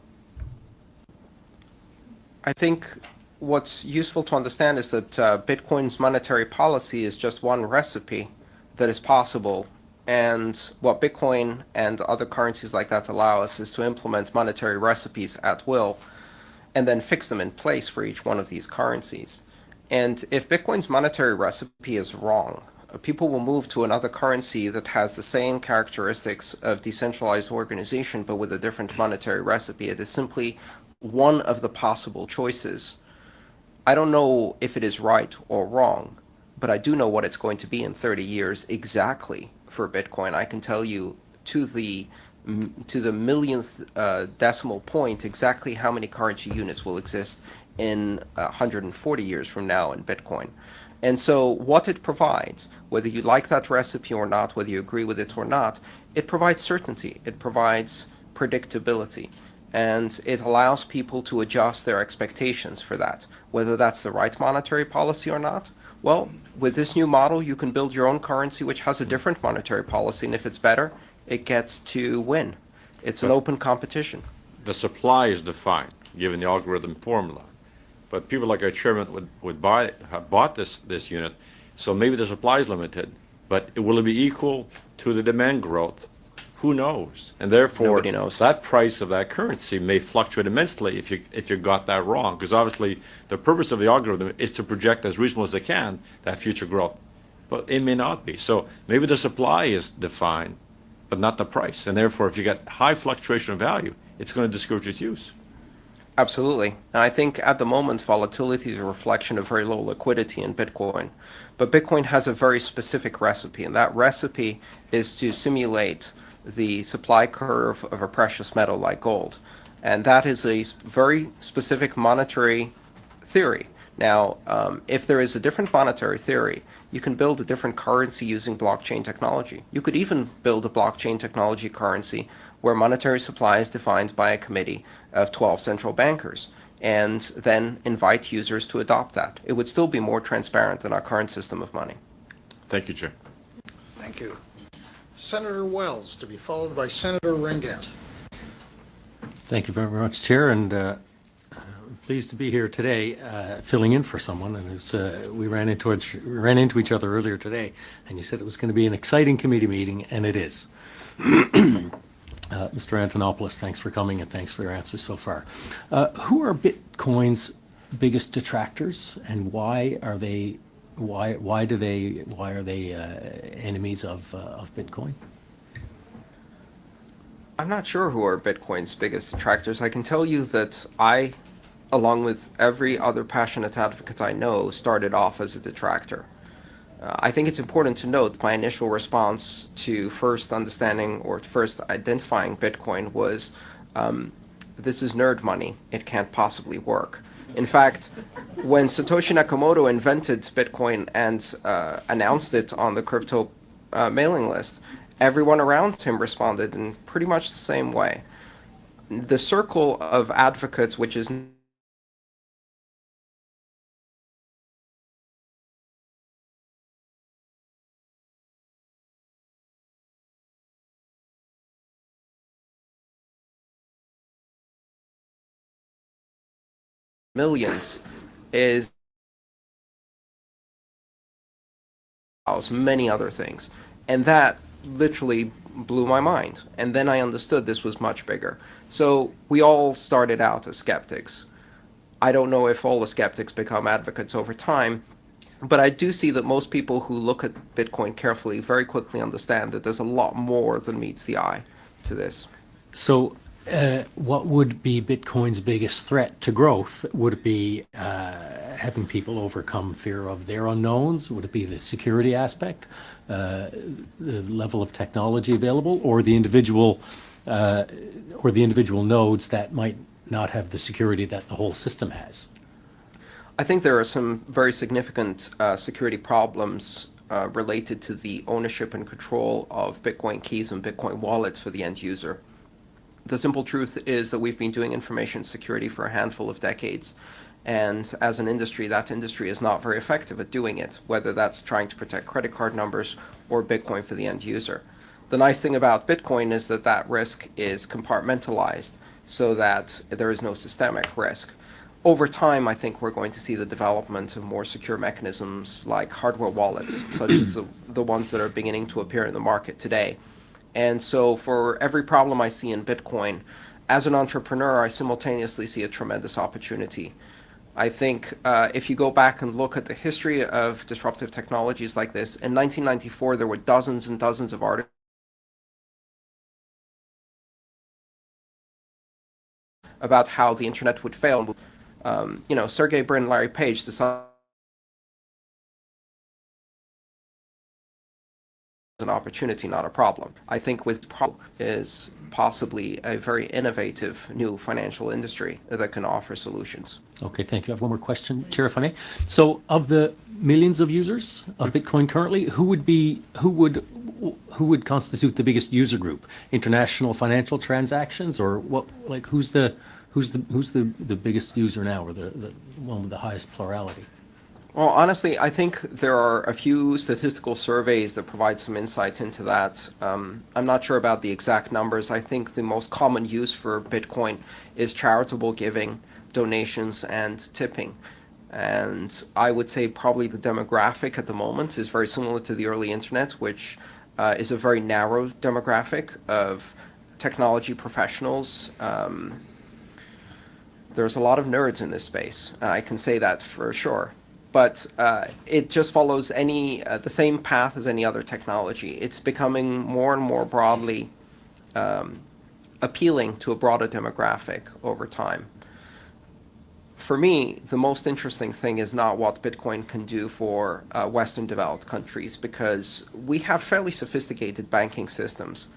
S3: I think what's useful to understand is that Bitcoin's monetary policy is just one recipe that is possible. And what Bitcoin and other currencies like that allow us is to implement monetary recipes at will and then fix them in place for each one of these currencies. And if Bitcoin's monetary recipe is wrong, people will move to another currency that has the same characteristics of decentralized organization but with a different monetary recipe. It is simply one of the possible choices. I don't know if it is right or wrong, but I do know what it's going to be in 30 years exactly for Bitcoin. I can tell you to the millionth decimal point exactly how many currency units will exist in 140 years from now in Bitcoin. And so what it provides, whether you like that recipe or not, whether you agree with it or not, it provides certainty, it provides predictability, and it allows people to adjust their expectations for that, whether that's the right monetary policy or not. Well, with this new model, you can build your own currency which has a different monetary policy, and if it's better, it gets to win. It's an open competition.
S4: The supply is defined, given the algorithm formula. But people like our chairman have bought this unit, so maybe the supply is limited, but will it be equal to the demand growth? Who knows? And therefore,
S3: Nobody knows.
S4: that price of that currency may fluctuate immensely if you got that wrong, because obviously the purpose of the algorithm is to project as reasonable as they can that future growth. But it may not be. So maybe the supply is defined, but not the price. And therefore, if you get high fluctuation of value, it's going to discourage its use.
S3: Absolutely. And I think at the moment, volatility is a reflection of very low liquidity in Bitcoin. But Bitcoin has a very specific recipe, and that recipe is to simulate the supply curve of a precious metal like gold. And that is a very specific monetary theory. Now, if there is a different monetary theory, you can build a different currency using blockchain technology. You could even build a blockchain technology currency where monetary supply is defined by a committee of 12 central bankers, and then invite users to adopt that. It would still be more transparent than our current system of money.
S4: Thank you, Chair.
S2: Thank you. Senator Wells, to be followed by Senator Ringett.
S8: Thank you very much, Chair, and I'm pleased to be here today, filling in for someone. And we ran into each other earlier today, and you said it was going to be an exciting committee meeting, and it is. Mr. Antonopoulos, thanks for coming, and thanks for your answers so far. Who are Bitcoin's biggest detractors, and why are they enemies of Bitcoin?
S3: I'm not sure who are Bitcoin's biggest detractors. I can tell you that I, along with every other passionate advocate I know, started off as a detractor. I think it's important to note my initial response to first understanding or first identifying Bitcoin was, this is nerd money. It can't possibly work. In fact, when Satoshi Nakamoto invented Bitcoin and announced it on the crypto mailing list, everyone around him responded in pretty much the same way. The circle of advocates, which is millions, is many other things. And that literally blew my mind. And then I understood this was much bigger. So we all started out as skeptics. I don't know if all the skeptics become advocates over time, but I do see that most people who look at Bitcoin carefully very quickly understand that there's a lot more than meets the eye to this.
S8: So, what would be Bitcoin's biggest threat to growth? Would it be having people overcome fear of their unknowns? Would it be the security aspect, the level of technology available, or the individual nodes that might not have the security that the whole system has?
S3: I think there are some very significant security problems related to the ownership and control of Bitcoin keys and Bitcoin wallets for the end user. The simple truth is that we've been doing information security for a handful of decades. And as an industry, that industry is not very effective at doing it, whether that's trying to protect credit card numbers or Bitcoin for the end user. The nice thing about Bitcoin is that that risk is compartmentalized so that there is no systemic risk. Over time, I think we're going to see the development of more secure mechanisms like hardware wallets, such as the ones that are beginning to appear in the market today. And so for every problem I see in Bitcoin, as an entrepreneur, I simultaneously see a tremendous opportunity. I think if you go back and look at the history of disruptive technologies like this, in 1994, there were dozens and dozens of articles about how the internet would fail. Sergey Brin and Larry Page decided an opportunity, not a problem. I think with is possibly a very innovative new financial industry that can offer solutions.
S8: Okay, thank you. I have one more question, Chair, if I may. So, of the millions of users of Bitcoin currently, who would constitute the biggest user group? International financial transactions, or what? Like, who's the biggest user now, or the one with the highest plurality?
S3: Well, honestly, I think there are a few statistical surveys that provide some insight into that. I'm not sure about the exact numbers. I think the most common use for Bitcoin is charitable giving, donations, and tipping. And I would say probably the demographic at the moment is very similar to the early internet, which is a very narrow demographic of technology professionals. There's a lot of nerds in this space. I can say that for sure. But it just follows the same path as any other technology. It's becoming more and more broadly appealing to a broader demographic over time. For me, the most interesting thing is not what Bitcoin can do for Western developed countries, because we have fairly sophisticated banking systems.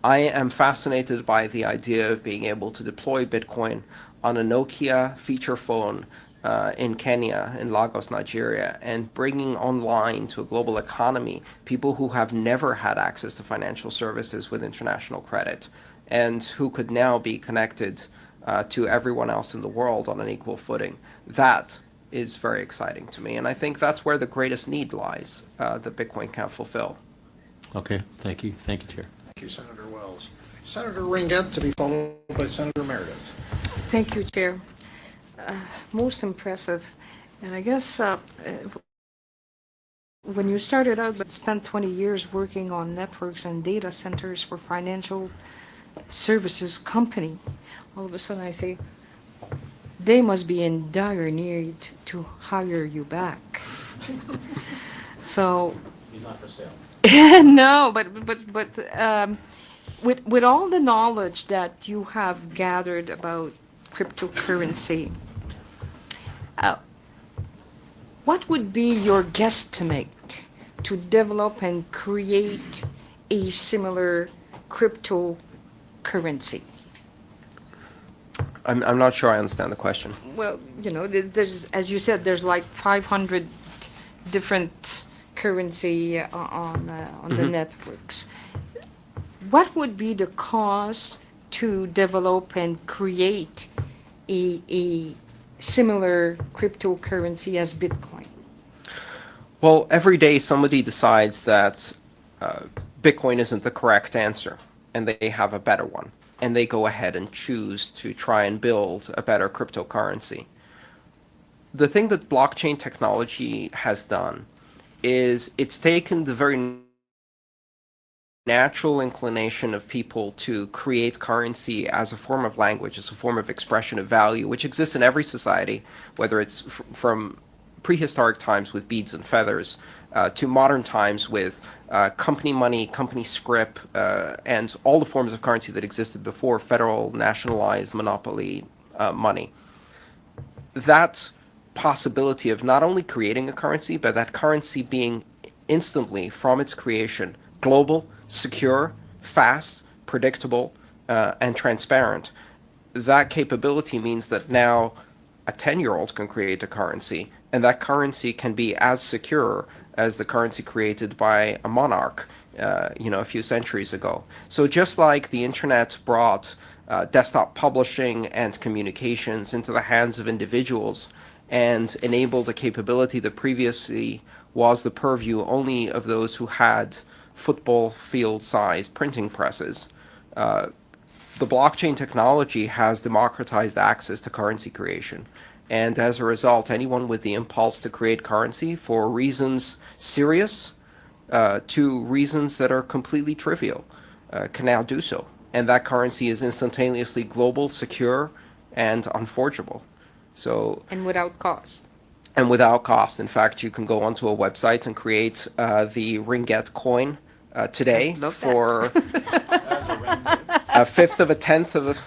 S3: I am fascinated by the idea of being able to deploy Bitcoin on a Nokia feature phone in Kenya, in Lagos, Nigeria, and bringing online to a global economy people who have never had access to financial services with international credit, and who could now be connected to everyone else in the world on an equal footing. That is very exciting to me, and I think that's where the greatest need lies that Bitcoin can fulfill.
S8: Okay, thank you. Thank you, Chair.
S2: Thank you, Senator Wells. Senator Ringett, to be followed by Senator Meredith.
S9: Thank you, Chair. Most impressive. And I guess when you started out, but spent 20 years working on networks and data centers for financial services company, all of a sudden I say, they must be in dire need to hire you back. So.
S5: He's not for sale.
S9: No, but with all the knowledge that you have gathered about cryptocurrency, what would be your guesstimate to develop and create a similar cryptocurrency?
S3: I'm not sure I understand the question.
S9: Well, you know, there's, as you said, there's like 500 different currency on the networks. What would be the cost to develop and create a similar cryptocurrency as Bitcoin?
S3: Well, every day somebody decides that Bitcoin isn't the correct answer, and they have a better one, and they go ahead and choose to try and build a better cryptocurrency. The thing that blockchain technology has done is it's taken the very natural inclination of people to create currency as a form of language, as a form of expression of value, which exists in every society, whether it's from prehistoric times with beads and feathers to modern times with company money, company scrip, and all the forms of currency that existed before federal, nationalized, monopoly money. That possibility of not only creating a currency, but that currency being instantly, from its creation, global, secure, fast, predictable, and transparent. That capability means that now a 10-year-old can create a currency, and that currency can be as secure as the currency created by a monarch, a few centuries ago. So just like the internet brought desktop publishing and communications into the hands of individuals and enabled a capability that previously was the purview only of those who had football field-sized printing presses, the blockchain technology has democratized access to currency creation. And as a result, anyone with the impulse to create currency for reasons serious to reasons that are completely trivial can now do so. And that currency is instantaneously global, secure, and unforgeable. So,
S9: And without cost.
S3: and without cost. In fact, you can go onto a website and create the Ringgit coin today
S9: Love that.
S3: for a fifth of a tenth of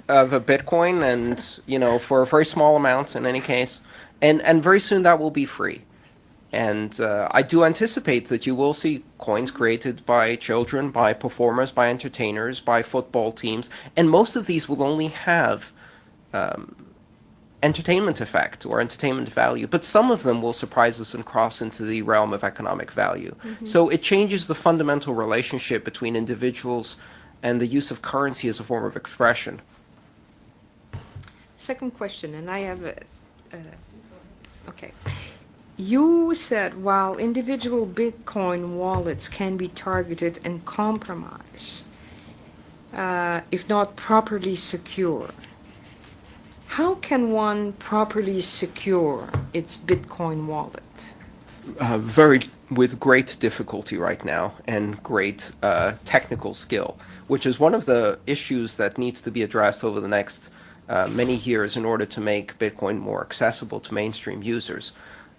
S3: a Bitcoin, and for a very small amount in any case, and very soon that will be free. And I do anticipate that you will see coins created by children, by performers, by entertainers, by football teams, and most of these will only have entertainment effect or entertainment value, but some of them will surprise us and cross into the realm of economic value. So it changes the fundamental relationship between individuals and the use of currency as a form of expression.
S9: Second question, and I have okay. You said while individual Bitcoin wallets can be targeted and compromised, if not properly secure, how can one properly secure its Bitcoin wallet?
S3: With great difficulty right now and great technical skill, which is one of the issues that needs to be addressed over the next many years in order to make Bitcoin more accessible to mainstream users.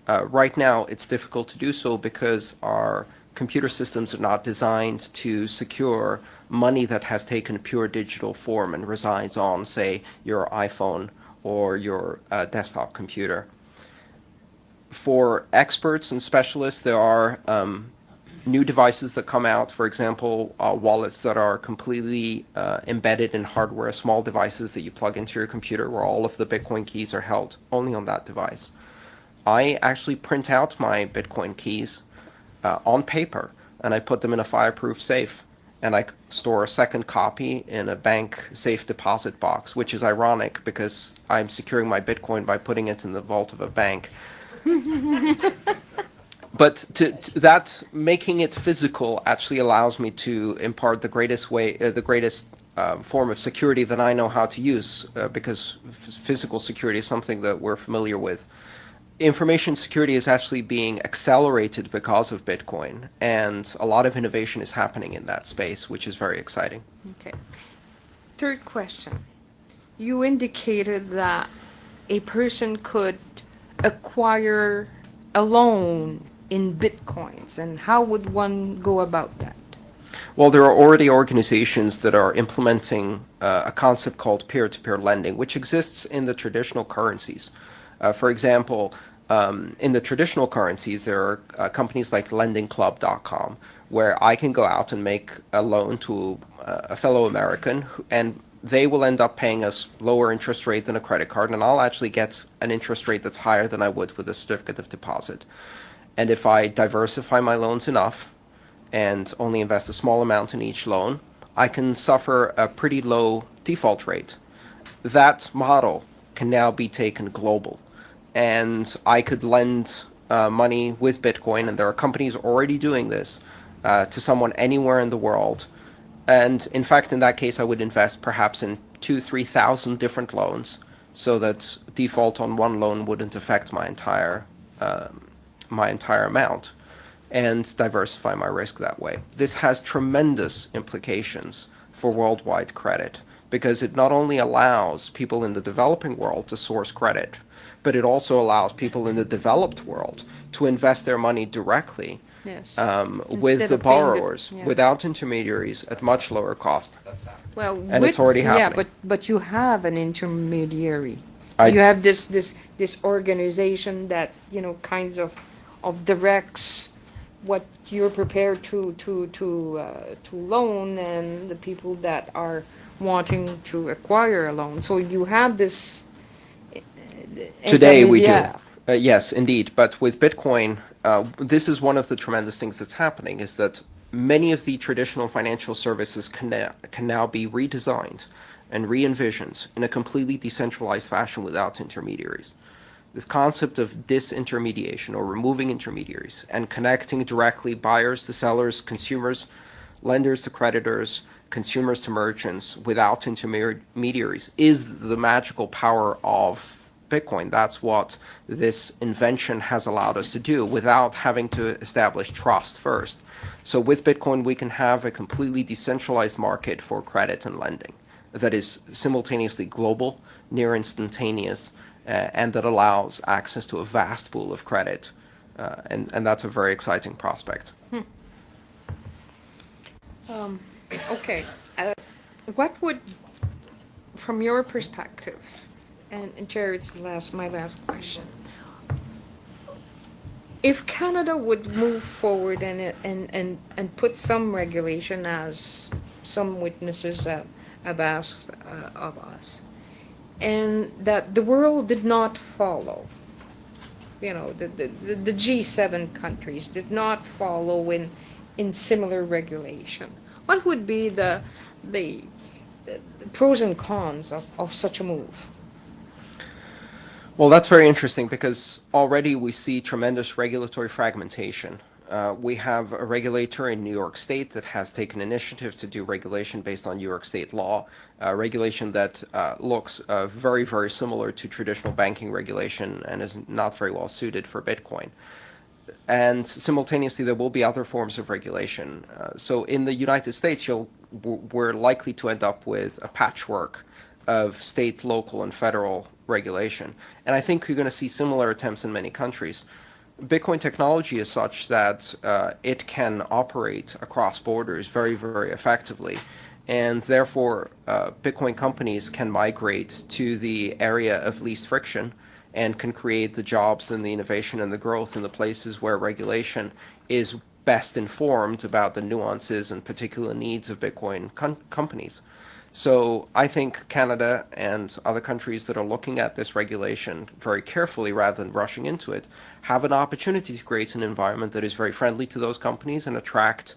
S3: Right now, it's difficult to do so because our computer systems are not designed to secure money that has taken pure digital form and resides on, say, your iPhone or your desktop computer. For experts and specialists, there are new devices that come out, for example, wallets that are completely embedded in hardware, small devices that you plug into your computer where all of the Bitcoin keys are held only on that device. I actually print out my Bitcoin keys on paper, and I put them in a fireproof safe. And I store a second copy in a bank safe deposit box, which is ironic because I'm securing my Bitcoin by putting it in the vault of a bank. But that making it physical actually allows me to impart the greatest form of security that I know how to use, because physical security is something that we're familiar with. Information security is actually being accelerated because of Bitcoin, and a lot of innovation is happening in that space, which is very exciting.
S9: Okay. Third question. You indicated that a person could acquire a loan in Bitcoins, and how would one go about that?
S3: Well, there are already organizations that are implementing a concept called peer-to-peer lending, which exists in the traditional currencies. For example, in the traditional currencies, there are companies like lendingclub.com, where I can go out and make a loan to a fellow American, and they will end up paying us lower interest rate than a credit card, and I'll actually get an interest rate that's higher than I would with a certificate of deposit. And if I diversify my loans enough and only invest a small amount in each loan, I can suffer a pretty low default rate. That model can now be taken global, and I could lend money with Bitcoin, and there are companies already doing this, to someone anywhere in the world. And in fact, in that case, I would invest perhaps in 2,000-3,000 different loans, so that default on one loan wouldn't affect my entire amount, and diversify my risk that way. This has tremendous implications for worldwide credit, because it not only allows people in the developing world to source credit, but it also allows people in the developed world to invest their money directly
S9: Yes.
S3: with
S9: Instead
S3: the
S9: of paying
S3: borrowers,
S9: yeah.
S3: without intermediaries, at much lower cost.
S9: Well,
S3: And it's already
S9: Yeah,
S3: happening.
S9: but you have an intermediary.
S3: I-
S9: You have this organization that, kinds of directs what you're prepared to loan and the people that are wanting to acquire a loan. So you have this.
S3: Today we do.
S9: Yeah.
S3: Yes, indeed. But with Bitcoin, this is one of the tremendous things that's happening, is that many of the traditional financial services can now be redesigned and re-envisioned in a completely decentralized fashion without intermediaries. This concept of disintermediation, or removing intermediaries, and connecting directly buyers to sellers, consumers, lenders to creditors, consumers to merchants without intermediaries, is the magical power of Bitcoin. That's what this invention has allowed us to do without having to establish trust first. So with Bitcoin, we can have a completely decentralized market for credit and lending that is simultaneously global, near instantaneous, and that allows access to a vast pool of credit. And that's a very exciting prospect.
S9: Okay. What would, from your perspective, and Chair, it's my last question. If Canada would move forward and put some regulation, as some witnesses have asked of us, and that the world did not follow, the G7 countries did not follow in similar regulation, what would be the pros and cons of such a move?
S3: Well, that's very interesting, because already we see tremendous regulatory fragmentation. We have a regulator in New York State that has taken initiative to do regulation based on New York State law, regulation that looks very, very similar to traditional banking regulation and is not very well suited for Bitcoin. And simultaneously, there will be other forms of regulation. So in the United States, we're likely to end up with a patchwork of state, local, and federal regulation. And I think you're going to see similar attempts in many countries. Bitcoin technology is such that it can operate across borders very, very effectively. And therefore, Bitcoin companies can migrate to the area of least friction and can create the jobs and the innovation and the growth in the places where regulation is best informed about the nuances and particular needs of Bitcoin companies. So I think Canada and other countries that are looking at this regulation very carefully rather than rushing into it have an opportunity to create an environment that is very friendly to those companies and attract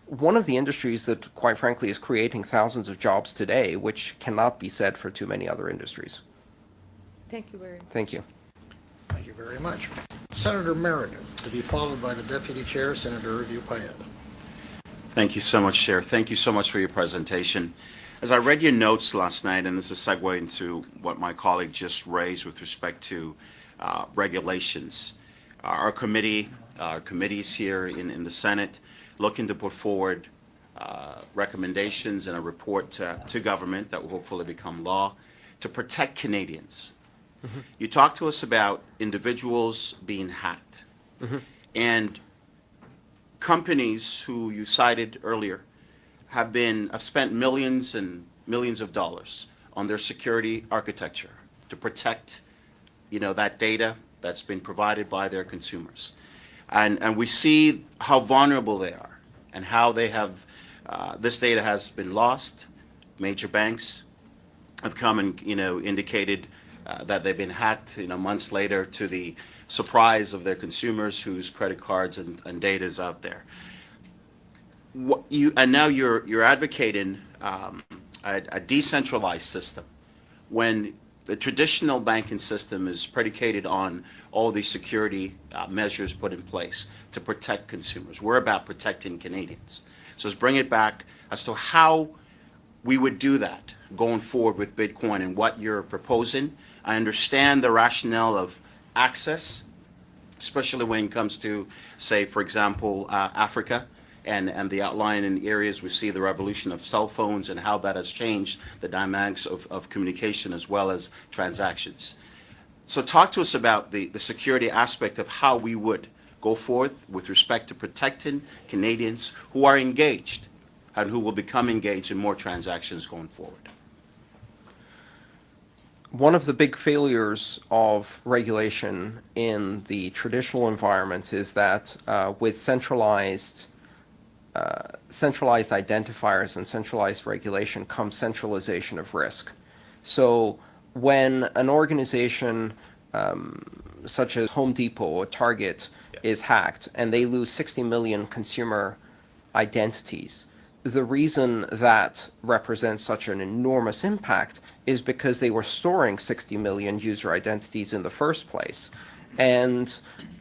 S3: one of the industries that, quite frankly, is creating thousands of jobs today, which cannot be said for too many other industries.
S9: Thank you very much.
S3: Thank you.
S2: Thank you very much. Senator Meredith, to be followed by the Deputy Chair, Senator Review-Payette.
S10: Thank you so much, Chair. Thank you so much for your presentation. As I read your notes last night, and this is a segue into what my colleague just raised with respect to regulations, our committees here in the Senate, looking to put forward recommendations and a report to government that will hopefully become law to protect Canadians. Mm-hmm. You talked to us about individuals being hacked. Mm-hmm. And companies who you cited earlier have spent millions and millions of dollars on their security architecture to protect, that data that's been provided by their consumers. And we see how vulnerable they are and how they have, this data has been lost. Major banks have come and, indicated that they've been hacked, months later, to the surprise of their consumers whose credit cards and data is out there. And now you're advocating a decentralized system when the traditional banking system is predicated on all these security measures put in place to protect consumers. We're about protecting Canadians. So let's bring it back as to how we would do that going forward with Bitcoin and what you're proposing. I understand the rationale of access, especially when it comes to, say, for example, Africa and the outline in areas we see the revolution of cell phones and how that has changed the dynamics of communication as well as transactions. So talk to us about the security aspect of how we would go forth with respect to protecting Canadians who are engaged and who will become engaged in more transactions going forward.
S3: One of the big failures of regulation in the traditional environment is that with centralized identifiers and centralized regulation comes centralization of risk. So when an organization such as Home Depot or Target is hacked and they lose 60 million consumer identities, the reason that represents such an enormous impact is because they were storing 60 million user identities in the first place. And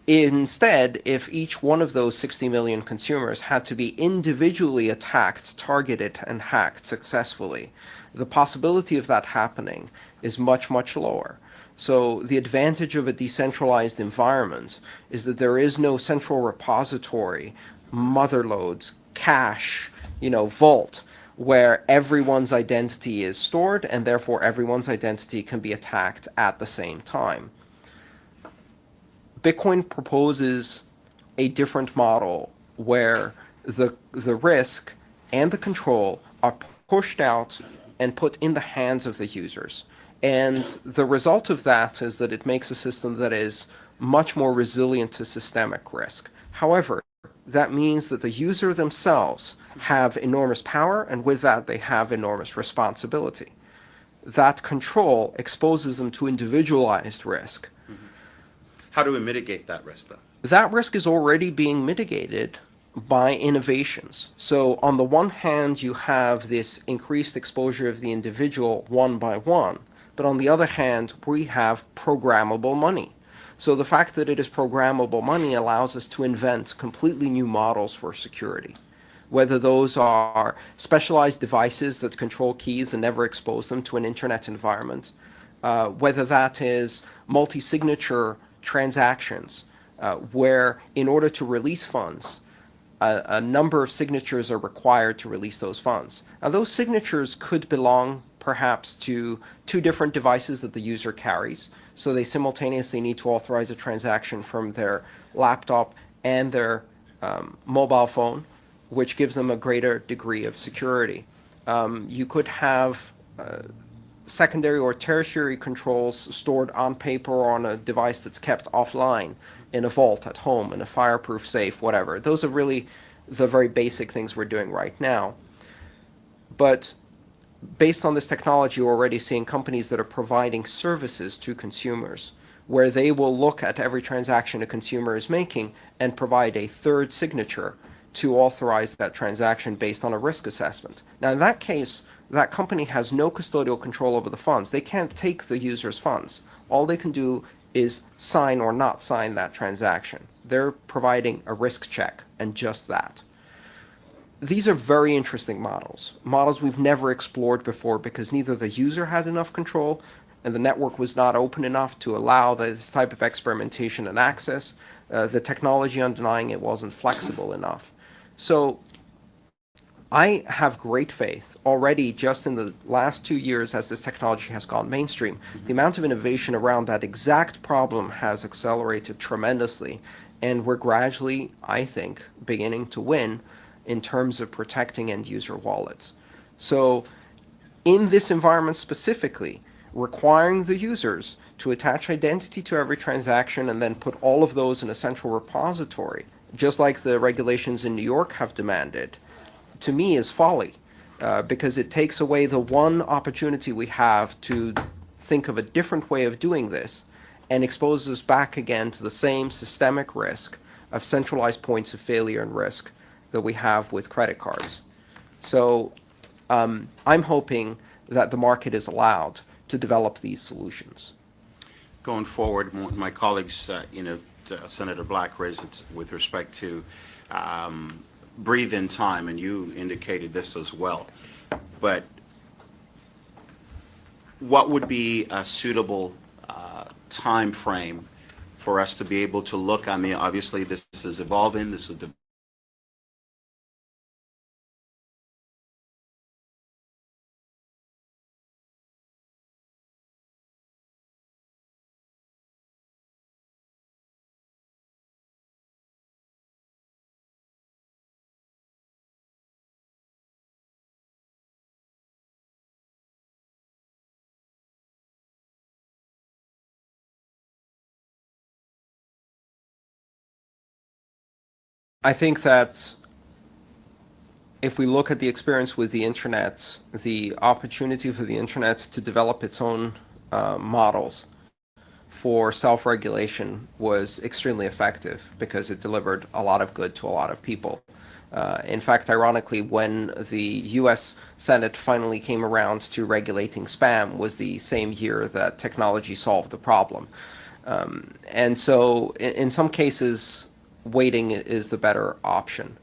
S3: instead, if each one of those 60 million consumers had to be individually attacked, targeted, and hacked successfully, the possibility of that happening is much, much lower. So the advantage of a decentralized environment is that there is no central repository, motherloads, cache, vault, where everyone's identity is stored and therefore everyone's identity can be attacked at the same time. Bitcoin proposes a different model where the risk and the control are pushed out and put in the hands of the users. And the result of that is that it makes a system that is much more resilient to systemic risk. However, that means that the user themselves have enormous power, and with that they have enormous responsibility. That control exposes them to individualized risk.
S10: How do we mitigate that risk, though?
S3: That risk is already being mitigated by innovations. So on the one hand, you have this increased exposure of the individual one by one, but on the other hand, we have programmable money. So the fact that it is programmable money allows us to invent completely new models for security, whether those are specialized devices that control keys and never expose them to an internet environment, whether that is multi-signature transactions, where in order to release funds, a number of signatures are required to release those funds. Now, those signatures could belong perhaps to two different devices that the user carries, so they simultaneously need to authorize a transaction from their laptop and their mobile phone, which gives them a greater degree of security. You could have secondary or tertiary controls stored on paper or on a device that's kept offline in a vault at home, in a fireproof safe, whatever. Those are really the very basic things we're doing right now. But based on this technology, we're already seeing companies that are providing services to consumers where they will look at every transaction a consumer is making and provide a third signature to authorize that transaction based on a risk assessment. Now, in that case, that company has no custodial control over the funds. They can't take the user's funds. All they can do is sign or not sign that transaction. They're providing a risk check, and just that. These are very interesting models we've never explored before because neither the user had enough control and the network was not open enough to allow this type of experimentation and access. The technology underlying it wasn't flexible enough. So I have great faith already just in the last 2 years as this technology has gone mainstream. The amount of innovation around that exact problem has accelerated tremendously, and we're gradually, I think, beginning to win in terms of protecting end user wallets. So in this environment specifically, requiring the users to attach identity to every transaction and then put all of those in a central repository, just like the regulations in New York have demanded, to me is folly, because it takes away the one opportunity we have to think of a different way of doing this and exposes us back again to the same systemic risk of centralized points of failure and risk that we have with credit cards. So I'm hoping that the market is allowed to develop these solutions.
S10: Going forward, my colleagues, Senator Black raised it with respect to breathe in time, and you indicated this as well. But what would be a suitable time frame for us to be able to look? I mean, obviously, this is evolving. This is
S3: I think that if we look at the experience with the internet, the opportunity for the internet to develop its own models for self-regulation was extremely effective because it delivered a lot of good to a lot of people. In fact, ironically, when the US Senate finally came around to regulating spam was the same year that technology solved the problem. And so in some cases, waiting is the better option.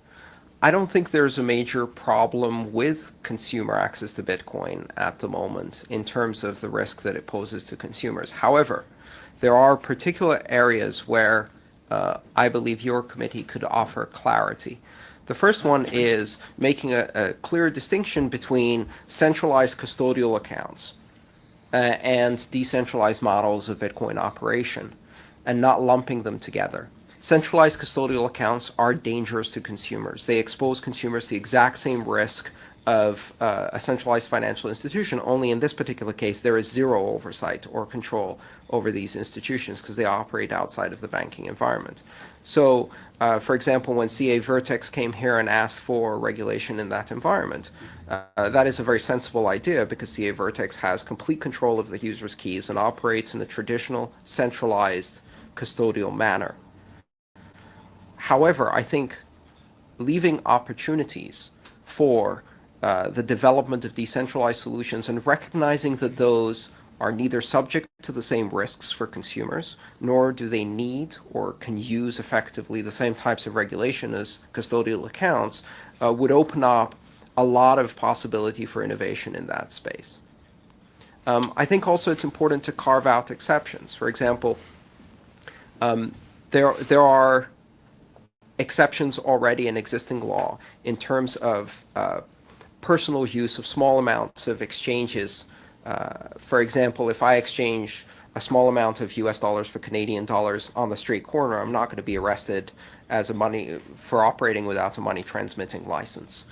S3: I don't think there's a major problem with consumer access to Bitcoin at the moment in terms of the risk that it poses to consumers. However, there are particular areas where I believe your committee could offer clarity. The first one is making a clear distinction between centralized custodial accounts and decentralized models of Bitcoin operation and not lumping them together. Centralized custodial accounts are dangerous to consumers. They expose consumers to the exact same risk of a centralized financial institution, only in this particular case there is zero oversight or control over these institutions because they operate outside of the banking environment. So, for example, when CA Vertex came here and asked for regulation in that environment, that is a very sensible idea because CA Vertex has complete control of the user's keys and operates in a traditional centralized custodial manner. However, I think leaving opportunities for the development of decentralized solutions and recognizing that those are neither subject to the same risks for consumers, nor do they need or can use effectively the same types of regulation as custodial accounts, would open up a lot of possibility for innovation in that space. I think also it's important to carve out exceptions. For example, there are exceptions already in existing law in terms of personal use of small amounts of exchanges. For example, if I exchange a small amount of US dollars for Canadian dollars on the street corner, I'm not going to be arrested as for operating without a money transmitting license.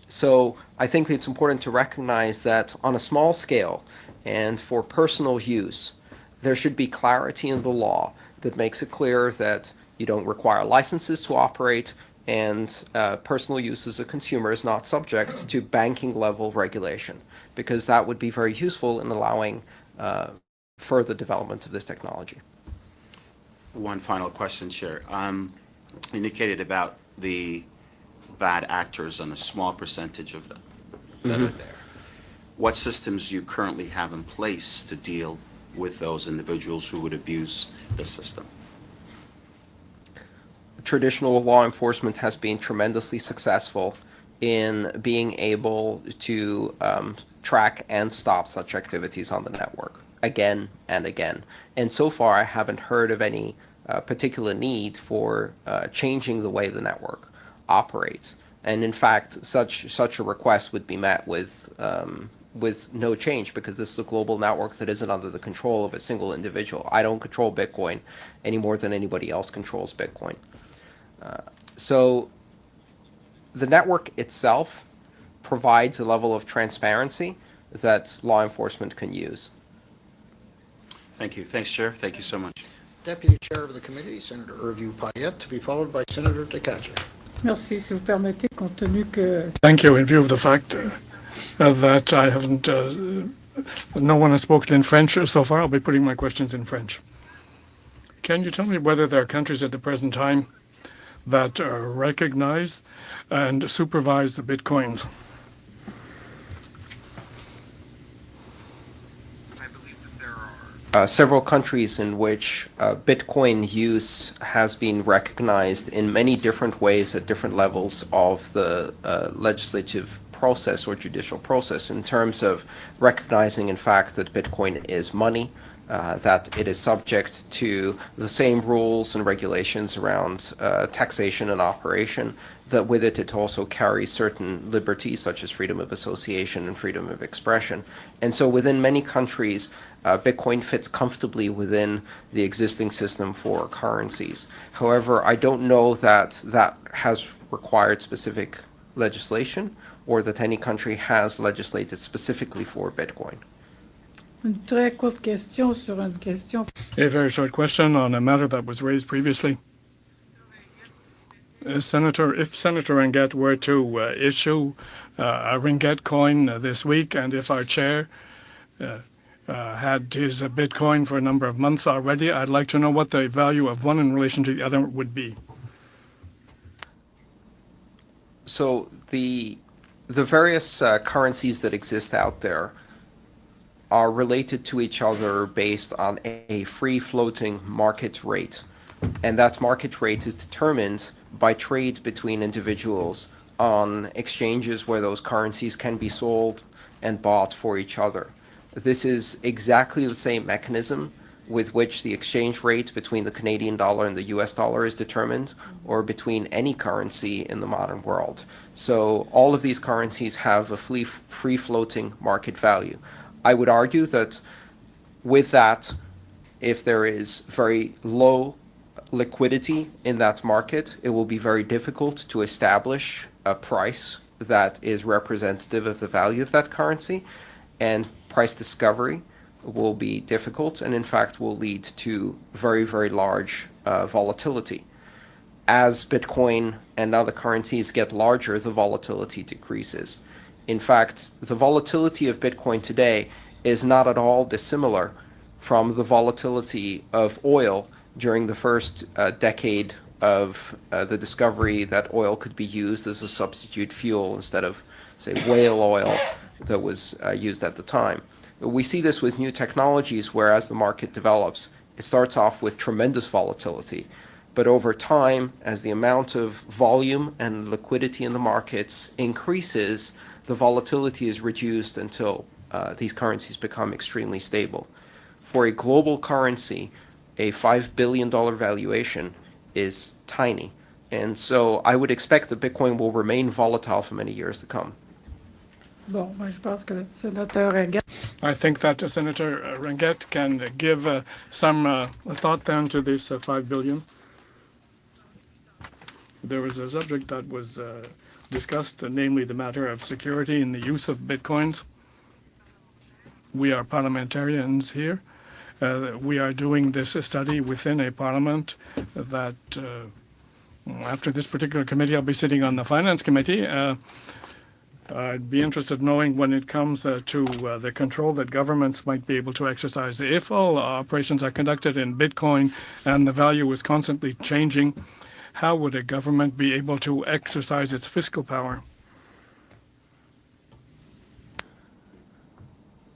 S3: So I think it's important to recognize that on a small scale and for personal use, there should be clarity in the law that makes it clear that you don't require licenses to operate, and personal use as a consumer is not subject to banking level regulation, because that would be very useful in allowing further development of this technology.
S10: One final question, Chair. Indicated about the bad actors and a small percentage of them that are there. What systems do you currently have in place to deal with those individuals who would abuse the system?
S3: Traditional law enforcement has been tremendously successful in being able to track and stop such activities on the network again and again. And so far, I haven't heard of any particular need for changing the way the network operates. And in fact, such a request would be met with no change, because this is a global network that isn't under the control of a single individual. I don't control Bitcoin any more than anybody else controls Bitcoin. So the network itself provides a level of transparency that law enforcement can use.
S10: Thank you. Thanks, Chair. Thank you so much.
S2: Deputy Chair of the Committee, Senator Hervieux-Payette, to be followed by Senator Detractors.
S11: Merci, si vous permettez, compte tenu que...
S12: Thank you. In view of the fact that I haven't, no one has spoken in French so far, I'll be putting my questions in French. Can you tell me whether there are countries at the present time that recognize and supervise the Bitcoins?
S3: Several countries in which Bitcoin use has been recognized in many different ways at different levels of the legislative process or judicial process, in terms of recognizing, in fact, that Bitcoin is money, that it is subject to the same rules and regulations around taxation and operation, that with it it also carries certain liberties such as freedom of association and freedom of expression. And so within many countries, Bitcoin fits comfortably within the existing system for currencies. However, I don't know that that has required specific legislation or that any country has legislated specifically for Bitcoin.
S11: Une très courte question sur une question.
S12: A very short question on a matter that was raised previously. If Senator Ringuette were to issue a Ringuette coin this week, and if our chair had his Bitcoin for a number of months already, I'd like to know what the value of one in relation to the other would be.
S3: So the various currencies that exist out there are related to each other based on a free-floating market rate. And that market rate is determined by trade between individuals on exchanges where those currencies can be sold and bought for each other. This is exactly the same mechanism with which the exchange rate between the Canadian dollar and the US dollar is determined, or between any currency in the modern world. So all of these currencies have a free-floating market value. I would argue that with that, if there is very low liquidity in that market, it will be very difficult to establish a price that is representative of the value of that currency, and price discovery will be difficult and in fact will lead to very, very large volatility. As Bitcoin and other currencies get larger, the volatility decreases. In fact, the volatility of Bitcoin today is not at all dissimilar from the volatility of oil during the first decade of the discovery that oil could be used as a substitute fuel instead of, say, whale oil that was used at the time. We see this with new technologies where as the market develops, it starts off with tremendous volatility. But over time, as the amount of volume and liquidity in the markets increases, the volatility is reduced until these currencies become extremely stable. For a global currency, a $5 billion valuation is tiny. And so I would expect that Bitcoin will remain volatile for many years to come.
S11: Bon, je pense que le sénateur Ringuette.
S12: I think that Senator Ringuette can give some thought then to this $5 billion. There was a subject that was discussed, namely the matter of security in the use of Bitcoins. We are parliamentarians here. We are doing this study within a parliament that, after this particular committee, I'll be sitting on the Finance Committee. I'd be interested in knowing when it comes to the control that governments might be able to exercise. If all operations are conducted in Bitcoin and the value is constantly changing, how would a government be able to exercise its fiscal power?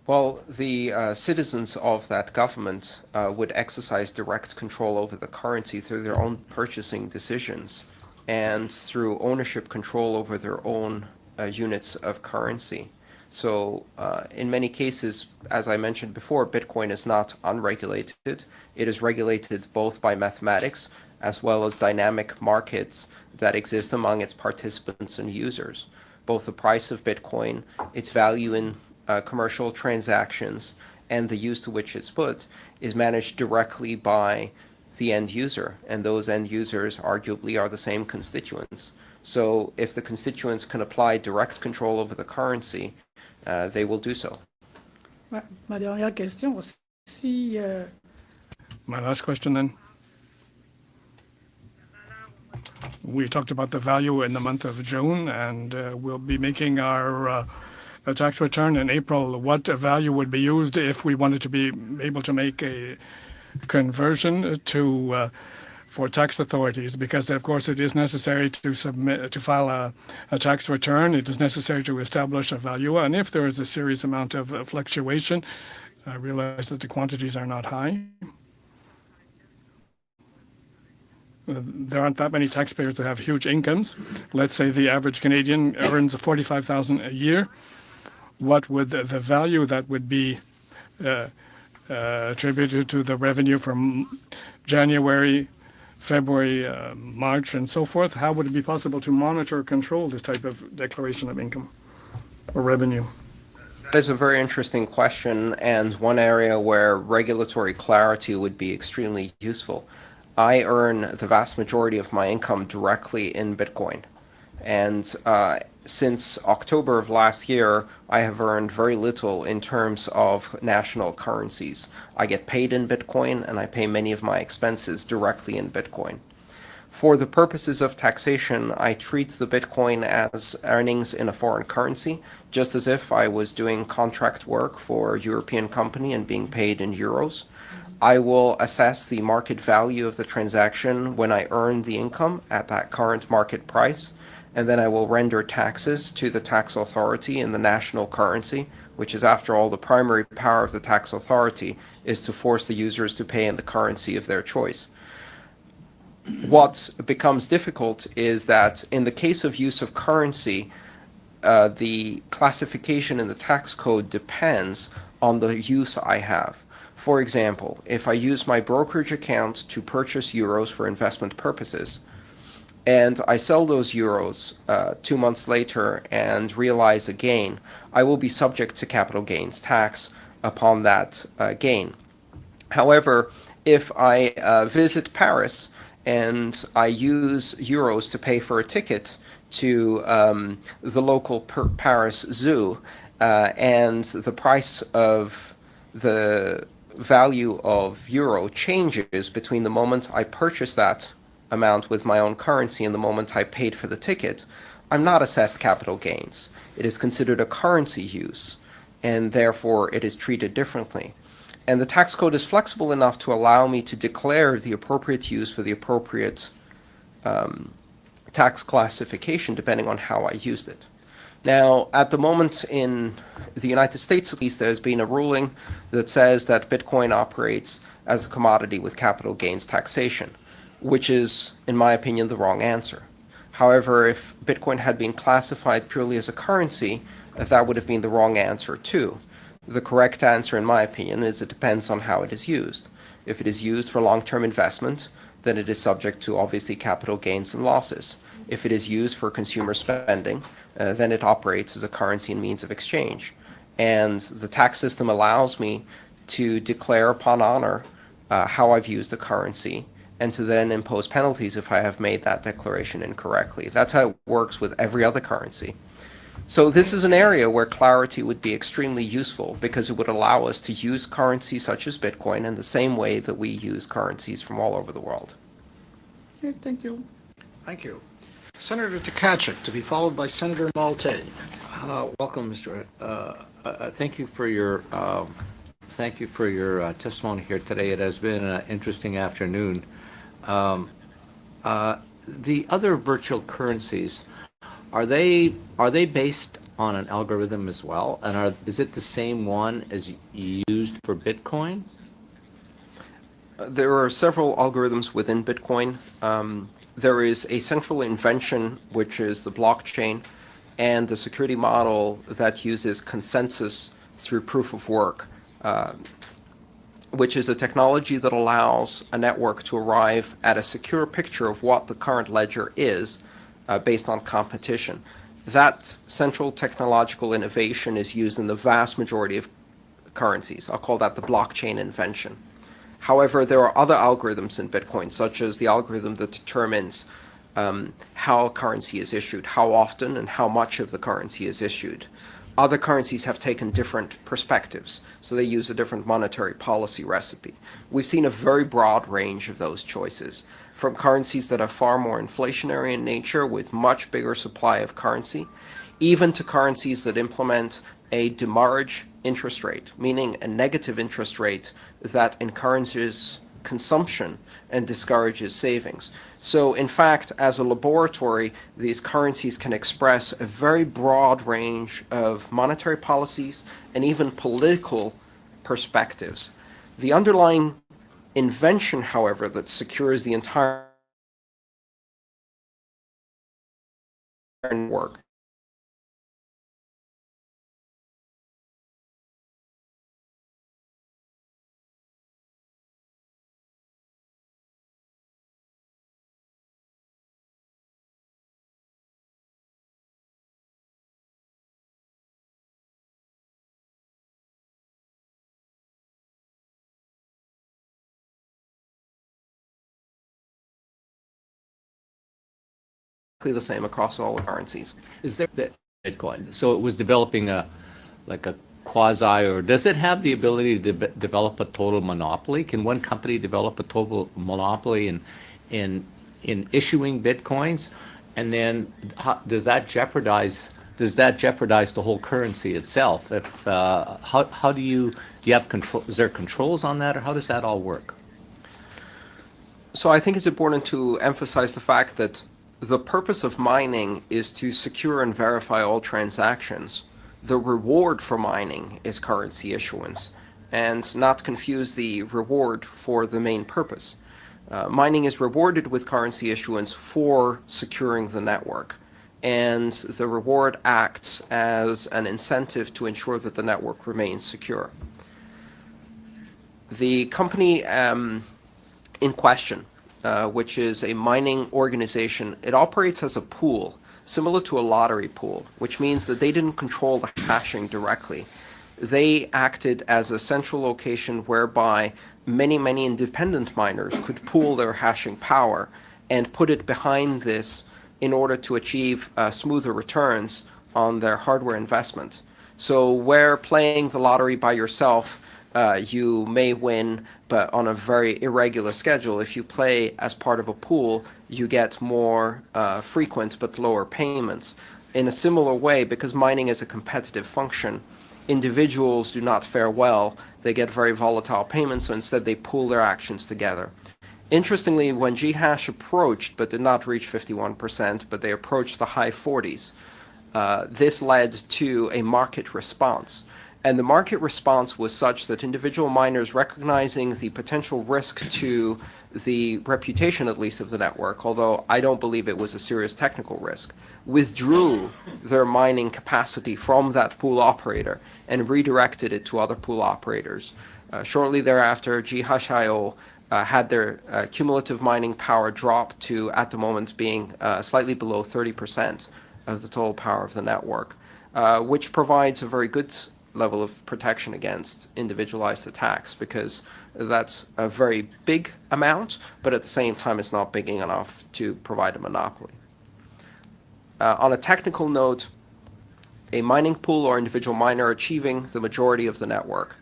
S3: Well, the citizens of that government would exercise direct control over the currency through their own purchasing decisions and through ownership control over their own units of currency. So in many cases, as I mentioned before, Bitcoin is not unregulated. It is regulated both by mathematics as well as dynamic markets that exist among its participants and users. Both the price of Bitcoin, its value in commercial transactions, and the use to which it's put is managed directly by the end user. And those end users arguably are the same constituents. So if the constituents can apply direct control over the currency, they will do so.
S11: Ouais, ma dernière question, si
S12: My last question then. We talked about the value in the month of June, and we'll be making our a tax return in April. What value would be used if we wanted to be able to make a conversion to for tax authorities? Because of course it is necessary to file a tax return. It is necessary to establish a value, and if there is a serious amount of fluctuation, I realize that the quantities are not high. There aren't that many taxpayers that have huge incomes. Let's say the average Canadian earns $45,000 a year. What would the value that would be attributed to the revenue from January, February, March, and so forth? How would it be possible to monitor or control this type of declaration of income or revenue?
S3: That is a very interesting question, and one area where regulatory clarity would be extremely useful. I earn the vast majority of my income directly in Bitcoin. And since October of last year, I have earned very little in terms of national currencies. I get paid in Bitcoin, and I pay many of my expenses directly in Bitcoin. For the purposes of taxation, I treat the Bitcoin as earnings in a foreign currency, just as if I was doing contract work for a European company and being paid in euros. I will assess the market value of the transaction when I earn the income at that current market price, and then I will render taxes to the tax authority in the national currency, which is, after all, the primary power of the tax authority is to force the users to pay in the currency of their choice. What becomes difficult is that in the case of use of currency, the classification in the tax code depends on the use I have. For example, if I use my brokerage account to purchase euros for investment purposes, and I sell those euros 2 months later and realize a gain, I will be subject to capital gains tax upon that gain. However, if I visit Paris and I use euros to pay for a ticket to the local Paris zoo, and the price of the value of euro changes between the moment I purchase that amount with my own currency and the moment I paid for the ticket, I'm not assessed capital gains. It is considered a currency use, and therefore it is treated differently. And the tax code is flexible enough to allow me to declare the appropriate use for the appropriate tax classification depending on how I used it. Now, at the moment in the United States, at least, there's been a ruling that says that Bitcoin operates as a commodity with capital gains taxation, which is, in my opinion, the wrong answer. However, if Bitcoin had been classified purely as a currency, that would have been the wrong answer too. The correct answer, in my opinion, is it depends on how it is used. If it is used for long-term investment, then it is subject to, obviously, capital gains and losses. If it is used for consumer spending, then it operates as a currency and means of exchange. And the tax system allows me to declare upon honor how I've used the currency, and to then impose penalties if I have made that declaration incorrectly. That's how it works with every other currency. So this is an area where clarity would be extremely useful, because it would allow us to use currencies such as Bitcoin in the same way that we use currencies from all over the world.
S11: Okay, thank you.
S2: Thank you. Senator Tkachuk, to be followed by Senator Malte.
S13: Welcome, Mr. Thank you for your testimony here today. It has been an interesting afternoon. The other virtual currencies, are they based on an algorithm as well? And is it the same one as used for Bitcoin?
S3: There are several algorithms within Bitcoin. There is a central invention, which is the blockchain, and the security model that uses consensus through proof of work, which is a technology that allows a network to arrive at a secure picture of what the current ledger is based on competition. That central technological innovation is used in the vast majority of currencies. I'll call that the blockchain invention. However, there are other algorithms in Bitcoin, such as the algorithm that determines how currency is issued, how often and how much of the currency is issued. Other currencies have taken different perspectives, so they use a different monetary policy recipe. We've seen a very broad range of those choices, from currencies that are far more inflationary in nature with much bigger supply of currency, even to currencies that implement a demurrage interest rate, meaning a negative interest rate that encourages consumption and discourages savings. So in fact, as a laboratory, these currencies can express a very broad range of monetary policies and even political perspectives. The underlying invention, however, that secures the entire work the same across all the currencies.
S13: Is there that Bitcoin? So it was developing a quasi, or does it have the ability to develop a total monopoly? Can one company develop a total monopoly in issuing Bitcoins? And then does that jeopardize the whole currency itself? If how do you have control? Is there controls on that, or how does that all work?
S3: So I think it's important to emphasize the fact that the purpose of mining is to secure and verify all transactions. The reward for mining is currency issuance, and not confuse the reward for the main purpose. Mining is rewarded with currency issuance for securing the network, and the reward acts as an incentive to ensure that the network remains secure. The company in question, which is a mining organization, it operates as a pool, similar to a lottery pool, which means that they didn't control the hashing directly. They acted as a central location whereby many independent miners could pool their hashing power and put it behind this in order to achieve smoother returns on their hardware investment. So where playing the lottery by yourself, you may win, but on a very irregular schedule. If you play as part of a pool, you get more frequent but lower payments. In a similar way, because mining is a competitive function, individuals do not fare well. They get very volatile payments, so instead they pool their actions together. Interestingly, when Ghash approached, but did not reach 51%, but they approached the high 40s, this led to a market response. And the market response was such that individual miners, recognizing the potential risk to the reputation, at least, of the network, although I don't believe it was a serious technical risk, withdrew their mining capacity from that pool operator and redirected it to other pool operators. Shortly thereafter, Ghash.io had their cumulative mining power drop to, at the moment, being slightly below 30% of the total power of the network, which provides a very good level of protection against individualized attacks, because that's a very big amount, but at the same time it's not big enough to provide a monopoly. On a technical note, a mining pool or individual miner achieving the majority of the network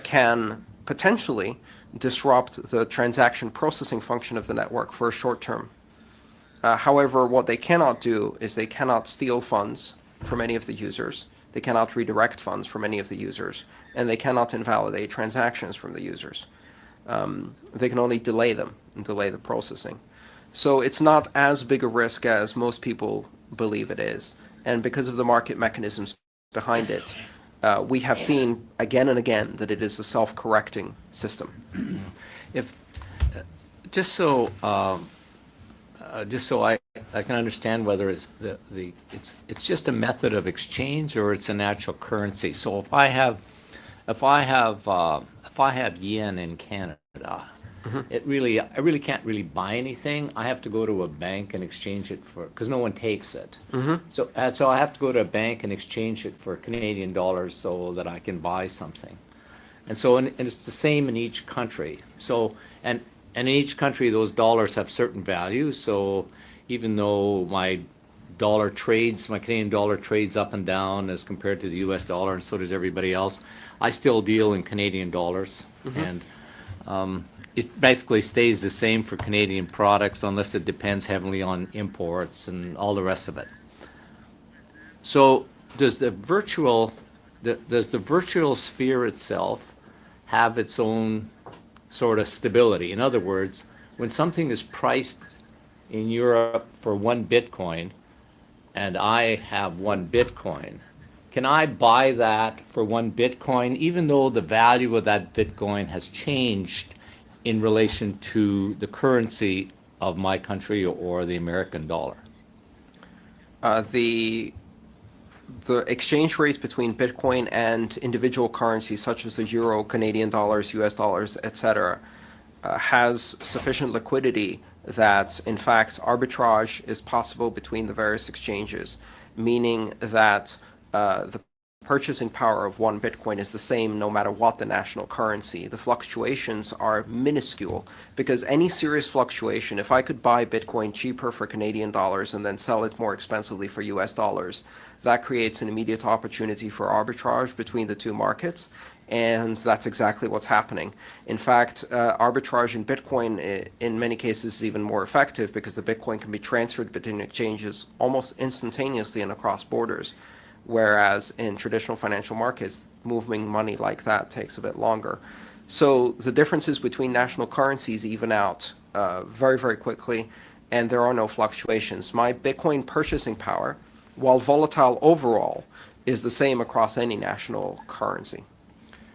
S3: can potentially disrupt the transaction processing function of the network for a short term. However, what they cannot do is they cannot steal funds from any of the users. They cannot redirect funds from any of the users, and they cannot invalidate transactions from the users. They can only delay them and delay the processing. So it's not as big a risk as most people believe it is. And because of the market mechanisms behind it, we have seen again and again that it is a self-correcting system.
S13: If just so I can understand whether it's it's just a method of exchange or it's a natural currency. So if I have yen in Canada, I really can't really buy anything. I have to go to a bank and exchange it for, because no one takes it. So I have to go to a bank and exchange it for Canadian dollars so that I can buy something. And so and it's the same in each country. So and in each country those dollars have certain values. So even though my Canadian dollar trades up and down as compared to the US dollar, and so does everybody else, I still deal in Canadian dollars. And it basically stays the same for Canadian products unless it depends heavily on imports and all the rest of it. So does the virtual sphere itself have its own sort of stability? In other words, when something is priced in Europe for 1 Bitcoin and I have 1 Bitcoin, can I buy that for 1 Bitcoin even though the value of that Bitcoin has changed in relation to the currency of my country or the American dollar?
S3: The exchange rates between Bitcoin and individual currencies such as the euro, Canadian dollars, US dollars, etc., has sufficient liquidity that, in fact, arbitrage is possible between the various exchanges, meaning that the purchasing power of 1 Bitcoin is the same no matter what the national currency. The fluctuations are minuscule because any serious fluctuation, if I could buy Bitcoin cheaper for Canadian dollars and then sell it more expensively for US dollars, that creates an immediate opportunity for arbitrage between the two markets. And that's exactly what's happening. In fact, arbitrage in Bitcoin in many cases is even more effective because the Bitcoin can be transferred between exchanges almost instantaneously and across borders. Whereas in traditional financial markets, moving money like that takes a bit longer. So the differences between national currencies even out very, very quickly, and there are no fluctuations. My Bitcoin purchasing power, while volatile overall, is the same across any national currency.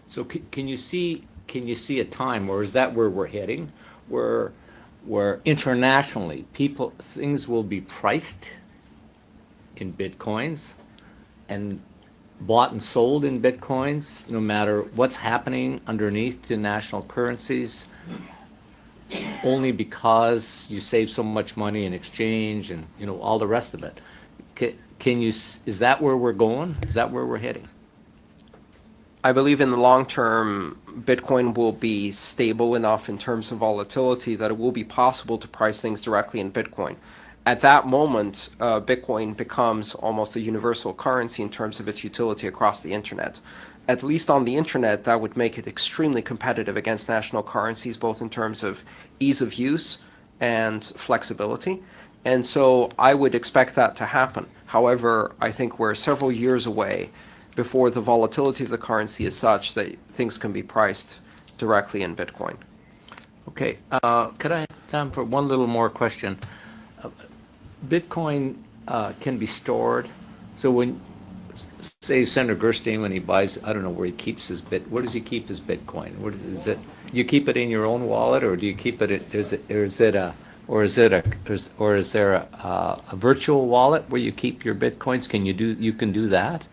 S13: So can you see a time, or is that where we're heading, where internationally things will be priced in Bitcoins and bought and sold in Bitcoins, no matter what's happening underneath the national currencies, only because you save so much money in exchange and all the rest of it? Is that where we're going? Is that where we're heading?
S3: I believe in the long term, Bitcoin will be stable enough in terms of volatility that it will be possible to price things directly in Bitcoin. At that moment, Bitcoin becomes almost a universal currency in terms of its utility across the internet. At least on the internet, that would make it extremely competitive against national currencies, both in terms of ease of use and flexibility. And so I would expect that to happen. However, I think we're several years away before the volatility of the currency is such that things can be priced directly in Bitcoin.
S13: Okay, could I have time for one little more question? Bitcoin can be stored. So when, say, Senator Gerstein, when he buys, I don't know where he keeps his where does he keep his Bitcoin? Where is it? You keep it in your own wallet, or do you keep it? Is there a virtual wallet where you keep your Bitcoins? You can do that?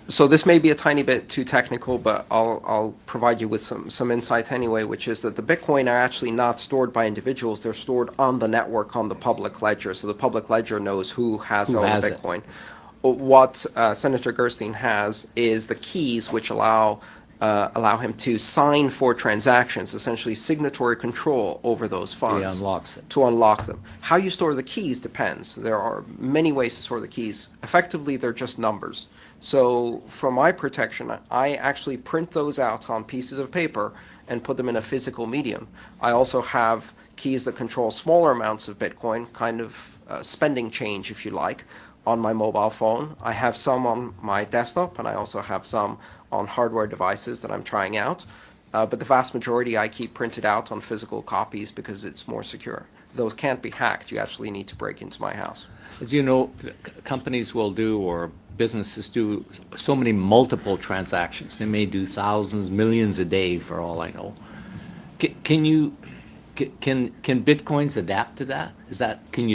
S3: So this may be a tiny bit too technical, but I'll provide you with some insight anyway, which is that the Bitcoin are actually not stored by individuals. They're stored on the network, on the public ledger. So the public ledger knows who has all the Bitcoin. What Senator Gerstein has is the keys which allow him to sign for transactions, essentially signatory control over those funds.
S13: He unlocks it.
S3: To unlock them. How you store the keys depends. There are many ways to store the keys. Effectively, they're just numbers. So for my protection, I actually print those out on pieces of paper and put them in a physical medium. I also have keys that control smaller amounts of Bitcoin, kind of spending change, if you like, on my mobile phone. I have some on my desktop, and I also have some on hardware devices that I'm trying out. But the vast majority I keep printed out on physical copies because it's more secure. Those can't be hacked. You actually need to break into my house.
S13: As you know, companies will do, or businesses do, so many multiple transactions. They may do thousands, millions a day for all I know. Can Bitcoins adapt to that? Can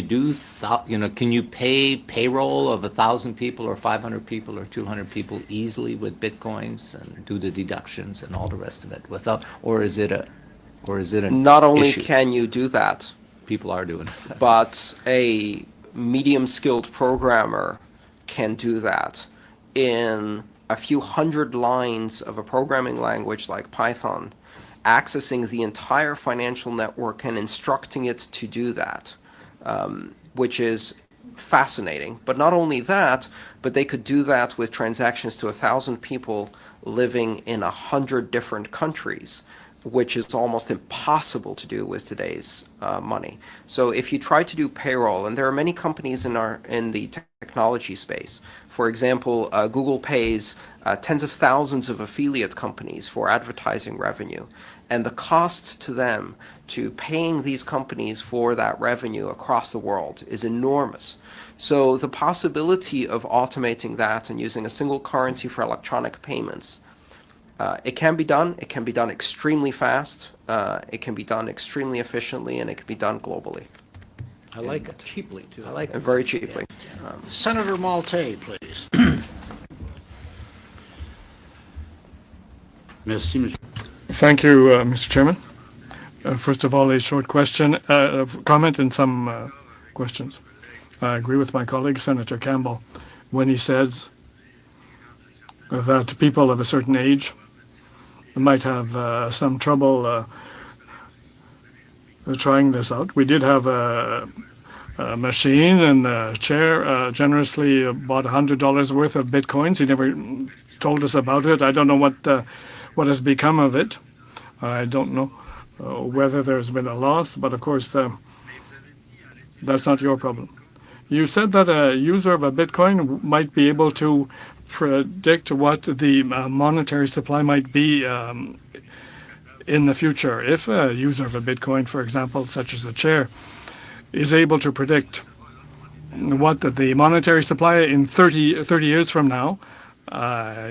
S13: you pay payroll of 1,000 people or 500 people or 200 people easily with Bitcoins and do the deductions and all the rest of it or is it an
S3: Not only
S13: issue?
S3: can you do that,
S13: People are doing it.
S3: but a medium-skilled programmer can do that in a few hundred lines of a programming language like Python, accessing the entire financial network and instructing it to do that. which is fascinating. But not only that, but they could do that with transactions to 1,000 people living in 100 different countries, which is almost impossible to do with today's money. So if you try to do payroll, and there are many companies in the technology space. For example, Google pays tens of thousands of affiliate companies for advertising revenue, and the cost to them to paying these companies for that revenue across the world is enormous. So the possibility of automating that and using a single currency for electronic payments, it can be done. It can be done extremely fast. It can be done extremely efficiently, and it can be done globally.
S13: I like it.
S7: Cheaply, too.
S13: I like
S3: And
S13: it.
S3: very cheaply.
S2: Senator Malte, please.
S10: Merci, Monsieur.
S12: Thank you, Mr. Chairman. First of all, a short question, comment and some questions. I agree with my colleague, Senator Campbell, when he says that people of a certain age might have some trouble trying this out. We did have a machine and a chair, generously bought $100 worth of Bitcoins. He never told us about it. I don't know what has become of it. I don't know whether there's been a loss, but of course, that's not your problem. You said that a user of a Bitcoin might be able to predict what the monetary supply might be in the future. If a user of a Bitcoin, for example, such as a chair, is able to predict what the monetary supply in 30 years from now,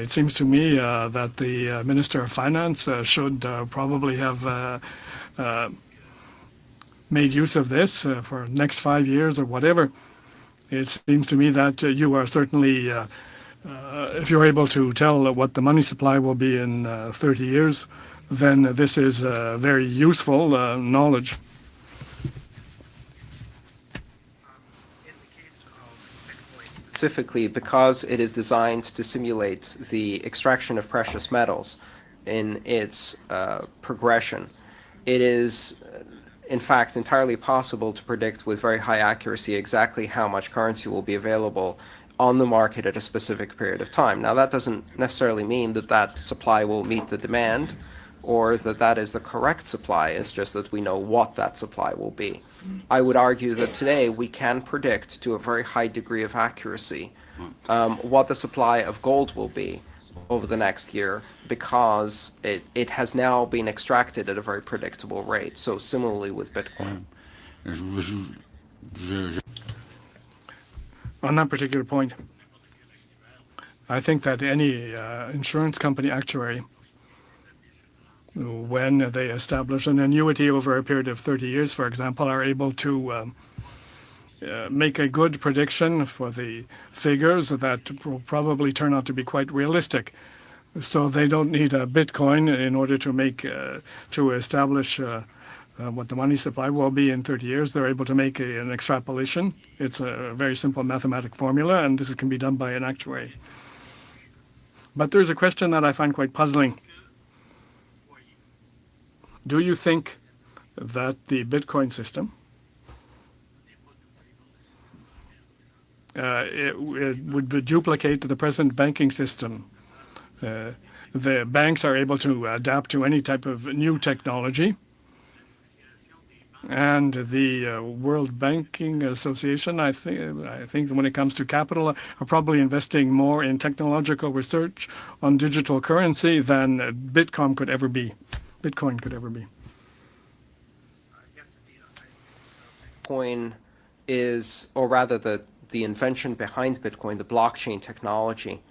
S12: it seems to me that the Minister of Finance should probably have made use of this for the next 5 years or whatever. It seems to me that you are certainly, if you're able to tell what the money supply will be in 30 years, then this is very useful knowledge.
S3: Specifically, because it is designed to simulate the extraction of precious metals in its progression, it is in fact entirely possible to predict with very high accuracy exactly how much currency will be available on the market at a specific period of time. Now, that doesn't necessarily mean that that supply will meet the demand or that that is the correct supply. It's just that we know what that supply will be. I would argue that today we can predict to a very high degree of accuracy what the supply of gold will be over the next year, because it has now been extracted at a very predictable rate. So similarly with Bitcoin.
S12: On that particular point, I think that any insurance company actuary, when they establish an annuity over a period of 30 years, for example, are able to make a good prediction for the figures that will probably turn out to be quite realistic. So they don't need a Bitcoin in order to make to establish what the money supply will be in 30 years. They're able to make an extrapolation. It's a very simple mathematic formula, and this can be done by an actuary. But there's a question that I find quite puzzling. Do you think that the Bitcoin system it would duplicate the present banking system? The banks are able to adapt to any type of new technology, and the World Banking Association, I think when it comes to capital, are probably investing more in technological research on digital currency than Bitcoin could ever be.
S3: Bitcoin is, or rather the invention behind Bitcoin, the blockchain technology,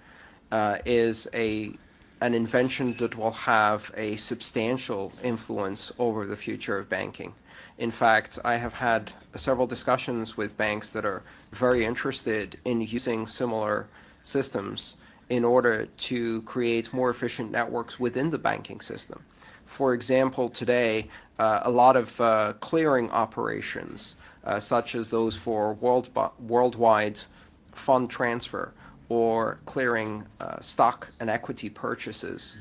S3: is an invention that will have a substantial influence over the future of banking. In fact, I have had several discussions with banks that are very interested in using similar systems in order to create more efficient networks within the banking system. For example, today, a lot of clearing operations, such as those for worldwide fund transfer or clearing stock and equity purchases,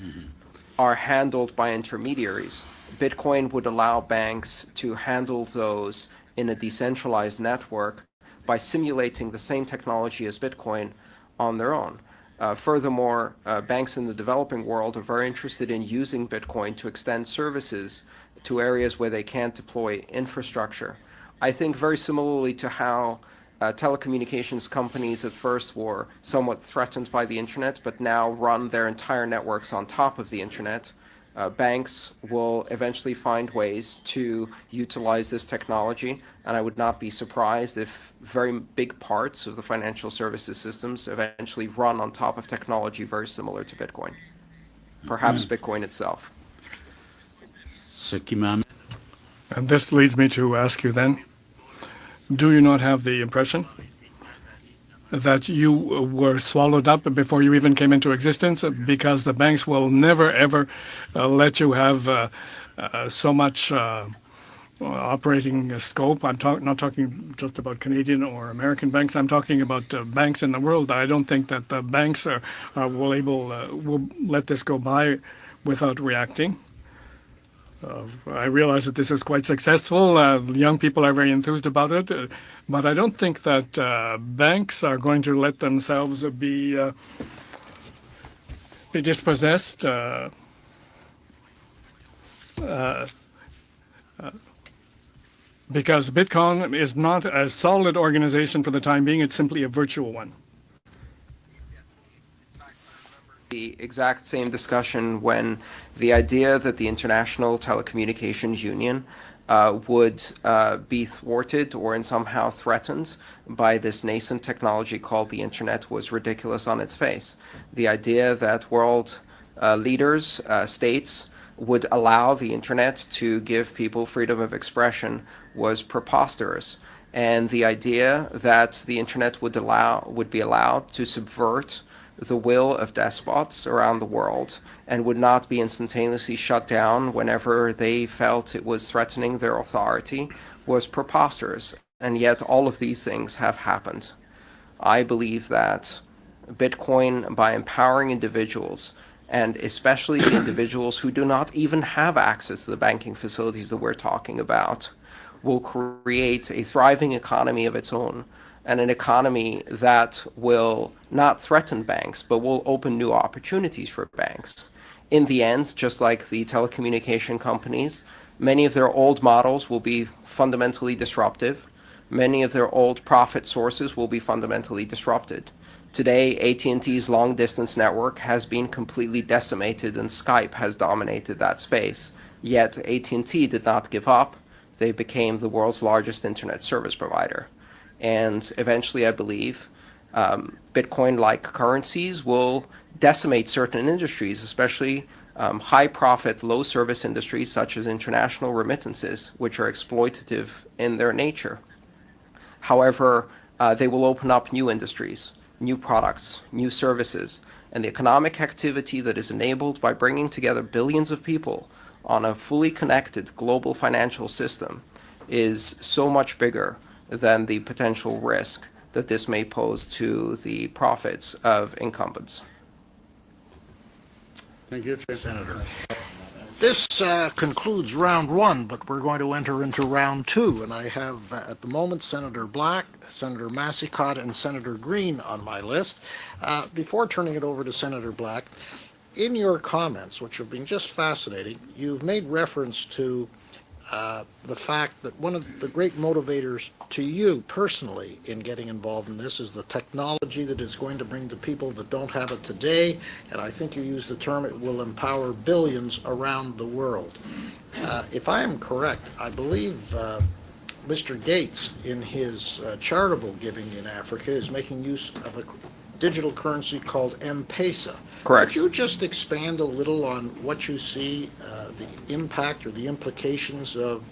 S3: are handled by intermediaries. Bitcoin would allow banks to handle those in a decentralized network by simulating the same technology as Bitcoin on their own. Furthermore, banks in the developing world are very interested in using Bitcoin to extend services to areas where they can't deploy infrastructure. I think very similarly to how telecommunications companies at first were somewhat threatened by the internet, but now run their entire networks on top of the internet. Banks will eventually find ways to utilize this technology, and I would not be surprised if very big parts of the financial services systems eventually run on top of technology very similar to Bitcoin, perhaps Bitcoin itself.
S12: And this leads me to ask you then, do you not have the impression that you were swallowed up before you even came into existence, because the banks will never ever let you have so much operating scope? I'm not talking just about Canadian or American banks. I'm talking about banks in the world. I don't think that the banks will let this go by without reacting. I realize that this is quite successful. Young people are very enthused about it, but I don't think that banks are going to let themselves be dispossessed because Bitcoin is not a solid organization for the time being. It's simply a virtual one.
S3: The exact same discussion when the idea that the International Telecommunications Union would be thwarted or somehow threatened by this nascent technology called the internet was ridiculous on its face. The idea that world leaders, states, would allow the internet to give people freedom of expression was preposterous. And the idea that the internet would be allowed to subvert the will of despots around the world and would not be instantaneously shut down whenever they felt it was threatening their authority was preposterous. And yet all of these things have happened. I believe that Bitcoin, by empowering individuals, and especially the individuals who do not even have access to the banking facilities that we're talking about, will create a thriving economy of its own, and an economy that will not threaten banks, but will open new opportunities for banks. In the end, just like the telecommunication companies, many of their old models will be fundamentally disruptive. Many of their old profit sources will be fundamentally disrupted. Today, AT&T's long-distance network has been completely decimated and Skype has dominated that space. Yet AT&T did not give up. They became the world's largest internet service provider. And eventually, I believe, Bitcoin-like currencies will decimate certain industries, especially high-profit, low-service industries such as international remittances, which are exploitative in their nature. However, they will open up new industries, new products, new services, and the economic activity that is enabled by bringing together billions of people on a fully connected global financial system is so much bigger than the potential risk that this may pose to the profits of incumbents.
S2: Thank you, Senator. This concludes round one, but we're going to enter into round two, and I have at the moment Senator Black, Senator Massicott, and Senator Green on my list. Before turning it over to Senator Black, in your comments, which have been just fascinating, you've made reference to the fact that one of the great motivators to you personally in getting involved in this is the technology that is going to bring to people that don't have it today, and I think you used the term it will empower billions around the world. If I am correct, I believe Mr. Gates in his charitable giving in Africa is making use of a digital currency called M-Pesa.
S3: Correct.
S2: Could you just expand a little on what you see the impact or the implications of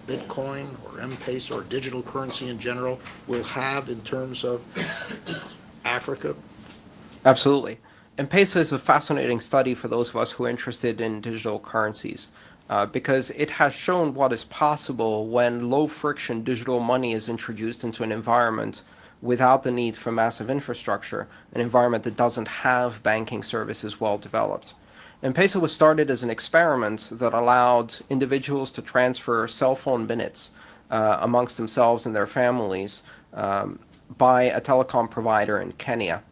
S2: Bitcoin or M-Pesa or digital currency in general will have in terms of Africa?
S3: Absolutely. M-Pesa is a fascinating study for those of us who are interested in digital currencies because it has shown what is possible when low-friction digital money is introduced into an environment without the need for massive infrastructure, an environment that doesn't have banking services well developed. M-Pesa was started as an experiment that allowed individuals to transfer cell phone minutes amongst themselves and their families by a telecom provider in Kenya.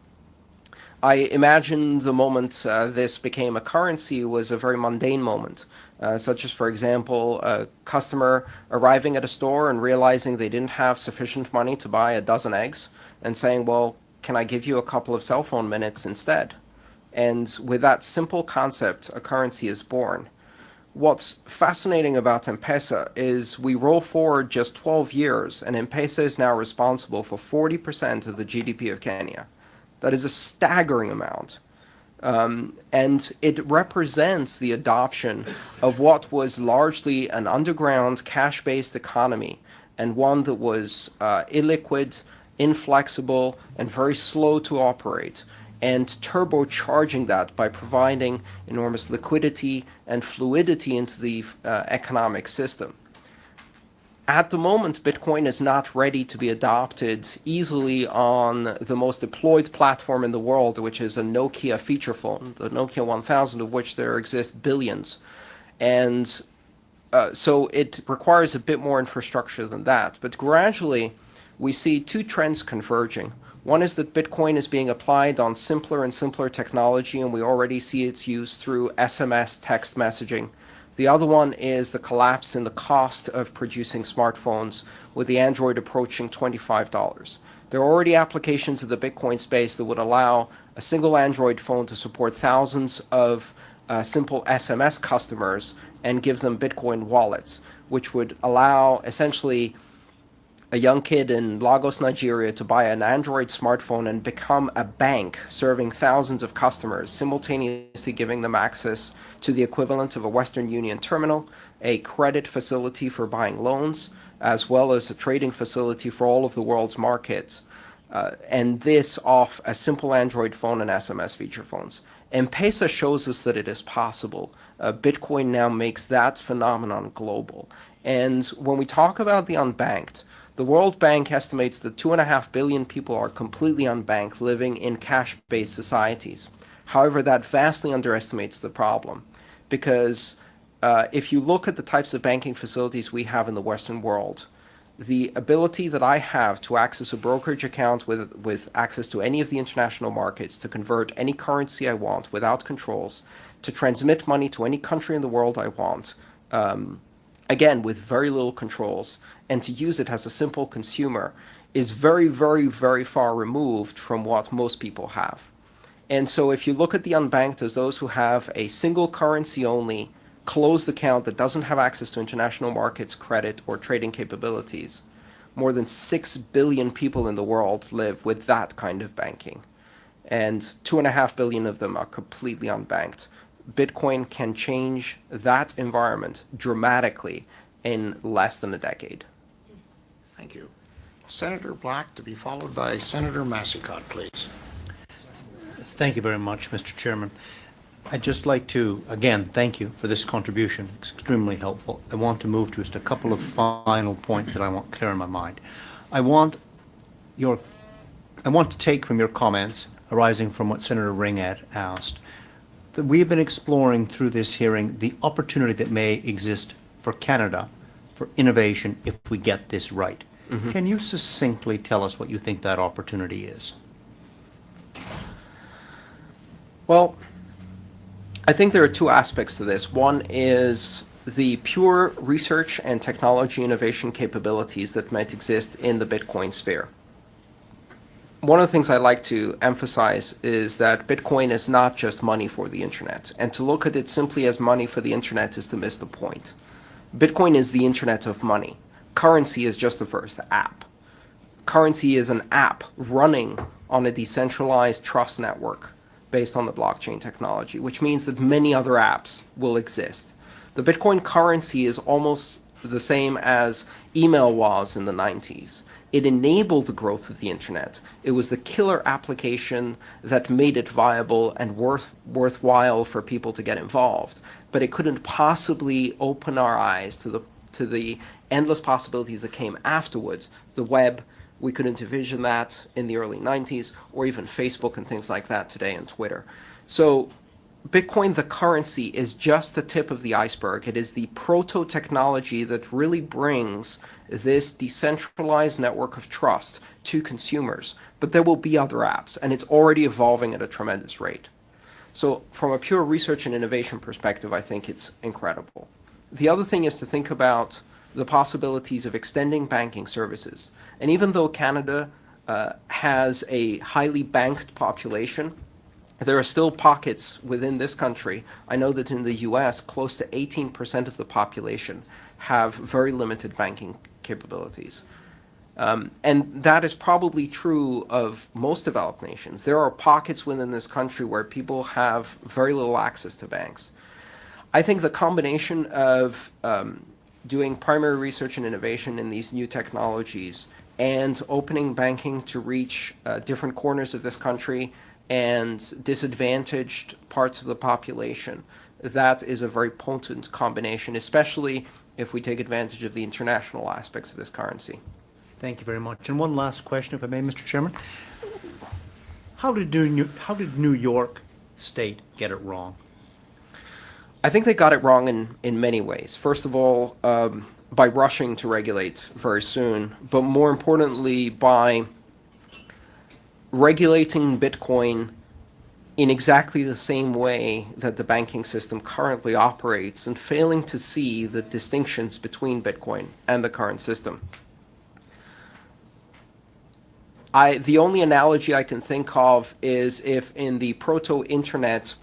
S3: I imagine the moment this became a currency was a very mundane moment, such as, for example, a customer arriving at a store and realizing they didn't have sufficient money to buy a dozen eggs and saying, well, can I give you a couple of cell phone minutes instead? And with that simple concept, a currency is born. What's fascinating about M-Pesa is we roll forward just 12 years, and M-Pesa is now responsible for 40% of the GDP of Kenya. That is a staggering amount. And it represents the adoption of what was largely an underground cash-based economy, and one that was illiquid, inflexible, and very slow to operate, and turbocharging that by providing enormous liquidity and fluidity into the economic system. At the moment, Bitcoin is not ready to be adopted easily on the most deployed platform in the world, which is a Nokia feature phone, the Nokia 1000, of which there exist billions. And so it requires a bit more infrastructure than that. But gradually, we see two trends converging. One is that Bitcoin is being applied on simpler and simpler technology, and we already see its use through SMS text messaging. The other one is the collapse in the cost of producing smartphones, with the Android approaching $25. There are already applications in the Bitcoin space that would allow a single Android phone to support thousands of simple SMS customers and give them Bitcoin wallets, which would allow essentially a young kid in Lagos, Nigeria, to buy an Android smartphone and become a bank serving thousands of customers, simultaneously giving them access to the equivalent of a Western Union terminal, a credit facility for buying loans, as well as a trading facility for all of the world's markets. And this off a simple Android phone and SMS feature phones. M-Pesa shows us that it is possible. Bitcoin now makes that phenomenon global. And when we talk about the unbanked, the World Bank estimates that 2.5 billion people are completely unbanked, living in cash-based societies. However, that vastly underestimates the problem, because if you look at the types of banking facilities we have in the Western world, the ability that I have to access a brokerage account with access to any of the international markets, to convert any currency I want without controls, to transmit money to any country in the world I want, again, with very little controls, and to use it as a simple consumer, is very, very, very far removed from what most people have. And so if you look at the unbanked as those who have a single currency only closed account that doesn't have access to international markets, credit, or trading capabilities, more than 6 billion people in the world live with that kind of banking. And 2.5 billion of them are completely unbanked. Bitcoin can change that environment dramatically in less than a decade.
S2: Thank you. Senator Black, to be followed by Senator Massicotte, please.
S5: Thank you very much, Mr. Chairman. I'd just like to, again, thank you for this contribution. It's extremely helpful. I want to move to just a couple of final points that I want clear in my mind. I want to take from your comments arising from what Senator Ringett asked, that we've been exploring through this hearing the opportunity that may exist for Canada for innovation if we get this right. Mm-hmm. Can you succinctly tell us what you think that opportunity is?
S3: Well, I think there are two aspects to this. One is the pure research and technology innovation capabilities that might exist in the Bitcoin sphere. One of the things I like to emphasize is that Bitcoin is not just money for the internet, and to look at it simply as money for the internet is to miss the point. Bitcoin is the internet of money. Currency is just the first app. Currency is an app running on a decentralized trust network based on the blockchain technology, which means that many other apps will exist. The Bitcoin currency is almost the same as email was in the 90s. It enabled the growth of the internet. It was the killer application that made it viable and worthwhile for people to get involved. But it couldn't possibly open our eyes to the endless possibilities that came afterwards. The web, we couldn't envision that in the early 90s, or even Facebook and things like that today, and Twitter. So Bitcoin, the currency, is just the tip of the iceberg. It is the proto-technology that really brings this decentralized network of trust to consumers. But there will be other apps, and it's already evolving at a tremendous rate. So from a pure research and innovation perspective, I think it's incredible. The other thing is to think about the possibilities of extending banking services. And even though Canada has a highly banked population, there are still pockets within this country. I know that in the US, close to 18% of the population have very limited banking capabilities. And that is probably true of most developed nations. There are pockets within this country where people have very little access to banks. I think the combination of doing primary research and innovation in these new technologies and opening banking to reach different corners of this country and disadvantaged parts of the population, that is a very potent combination, especially if we take advantage of the international aspects of this currency.
S5: Thank you very much. And one last question, if I may, Mr. Chairman. How did New York State get it wrong?
S3: I think they got it wrong in many ways. First of all, by rushing to regulate very soon, but more importantly, by regulating Bitcoin in exactly the same way that the banking system currently operates and failing to see the distinctions between Bitcoin and the current system. The only analogy I can think of is if in the proto-internet,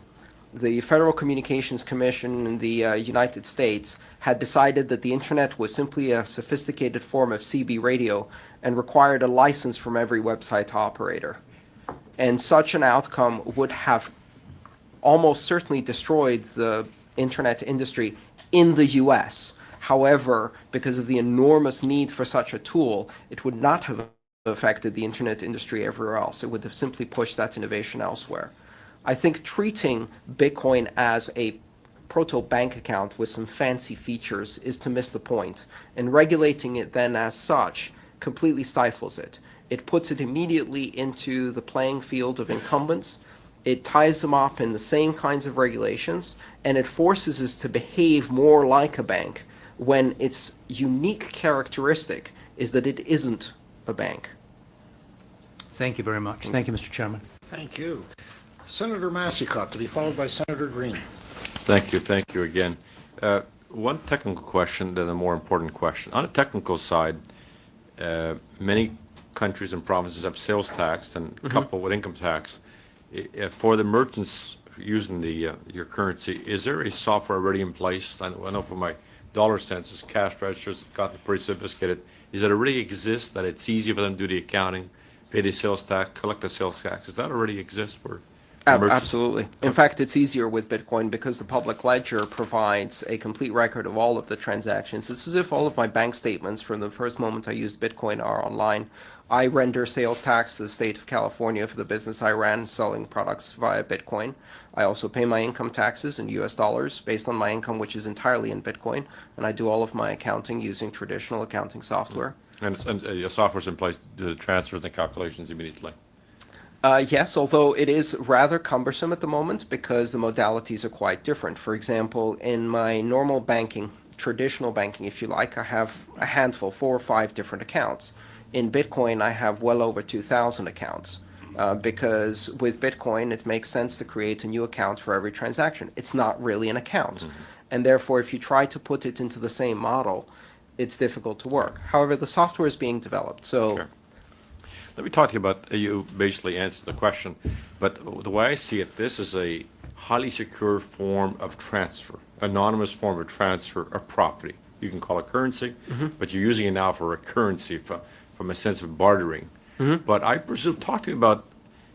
S3: the Federal Communications Commission in the United States had decided that the internet was simply a sophisticated form of CB radio and required a license from every website operator. And such an outcome would have almost certainly destroyed the internet industry in the US. However, because of the enormous need for such a tool, it would not have affected the internet industry everywhere else. It would have simply pushed that innovation elsewhere. I think treating Bitcoin as a proto-bank account with some fancy features is to miss the point, and regulating it then as such completely stifles it. It puts it immediately into the playing field of incumbents, it ties them up in the same kinds of regulations, and it forces us to behave more like a bank when its unique characteristic is that it isn't a bank.
S5: Thank you very much. Thank you, Mr. Chairman.
S2: Thank you. Senator Massicotte, to be followed by Senator Green.
S4: Thank you again. One technical question, then a more important question. On a technical side, many countries and provinces have sales tax and coupled with income tax. For the merchants using your currency, is there a software already in place? I know for my dollar census, cash registers gotten pretty sophisticated. Does it already exist that it's easy for them to do the accounting, pay the sales tax, collect the sales tax? Does that already exist for merchants?
S3: Absolutely. In fact, it's easier with Bitcoin because the public ledger provides a complete record of all of the transactions. It's as if all of my bank statements from the first moment I used Bitcoin are online. I render sales tax to the state of California for the business I ran selling products via Bitcoin. I also pay my income taxes in US dollars based on my income, which is entirely in Bitcoin. And I do all of my accounting using traditional accounting software.
S4: And your software's in place to do the transfers and calculations immediately?
S3: Yes, although it is rather cumbersome at the moment because the modalities are quite different. For example, in my normal banking, traditional banking, if you like, I have a handful, 4 or 5 different accounts. In Bitcoin, I have well over 2,000 accounts because with Bitcoin, it makes sense to create a new account for every transaction. It's not really an account. And therefore, if you try to put it into the same model, it's difficult to work. However, the software is being developed. So.
S4: Sure. Let me talk to you about, you basically answered the question, but the way I see it, this is a highly secure form of transfer, anonymous form of transfer of property. You can call it currency, but you're using it now for a currency from a sense of bartering. But I presume, talk to me about,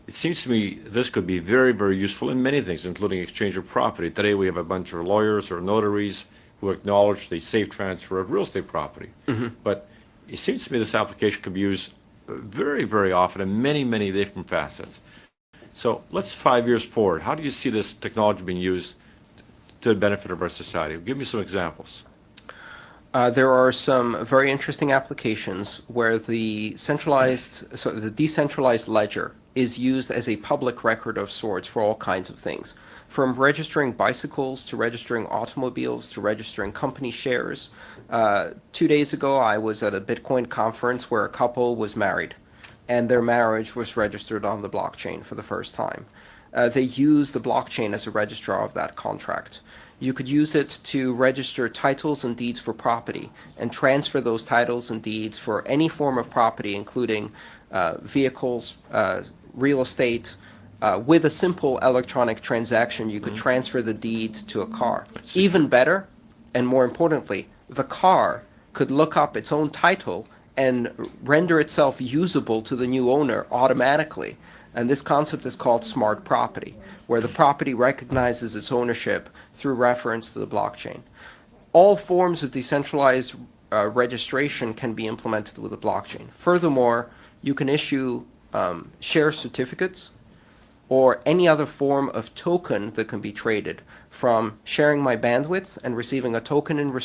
S4: it seems to me this could be very, very useful in many things, including exchange of property. Today we have a bunch of lawyers or notaries who acknowledge the safe transfer of real estate property. But it seems to me this application could be used very, very often in many, many different facets. So let's 5 years forward. How do you see this technology being used to the benefit of our society? Give me some examples.
S3: There are some very interesting applications where the decentralized ledger is used as a public record of sorts for all kinds of things, from registering bicycles to registering automobiles to registering company shares. 2 days ago, I was at a Bitcoin conference where a couple was married, and their marriage was registered on the blockchain for the first time. They use the blockchain as a registrar of that contract. You could use it to register titles and deeds for property and transfer those titles and deeds for any form of property, including vehicles, real estate. With a simple electronic transaction, you could transfer the deed to a car. Even better, and more importantly, the car could look up its own title and render itself usable to the new owner automatically. And this concept is called smart property, where the property recognizes its ownership through reference to the blockchain. All forms of decentralized registration can be implemented with the blockchain. Furthermore, you can issue share certificates or any other form of token that can be traded, from sharing my bandwidth and receiving a token in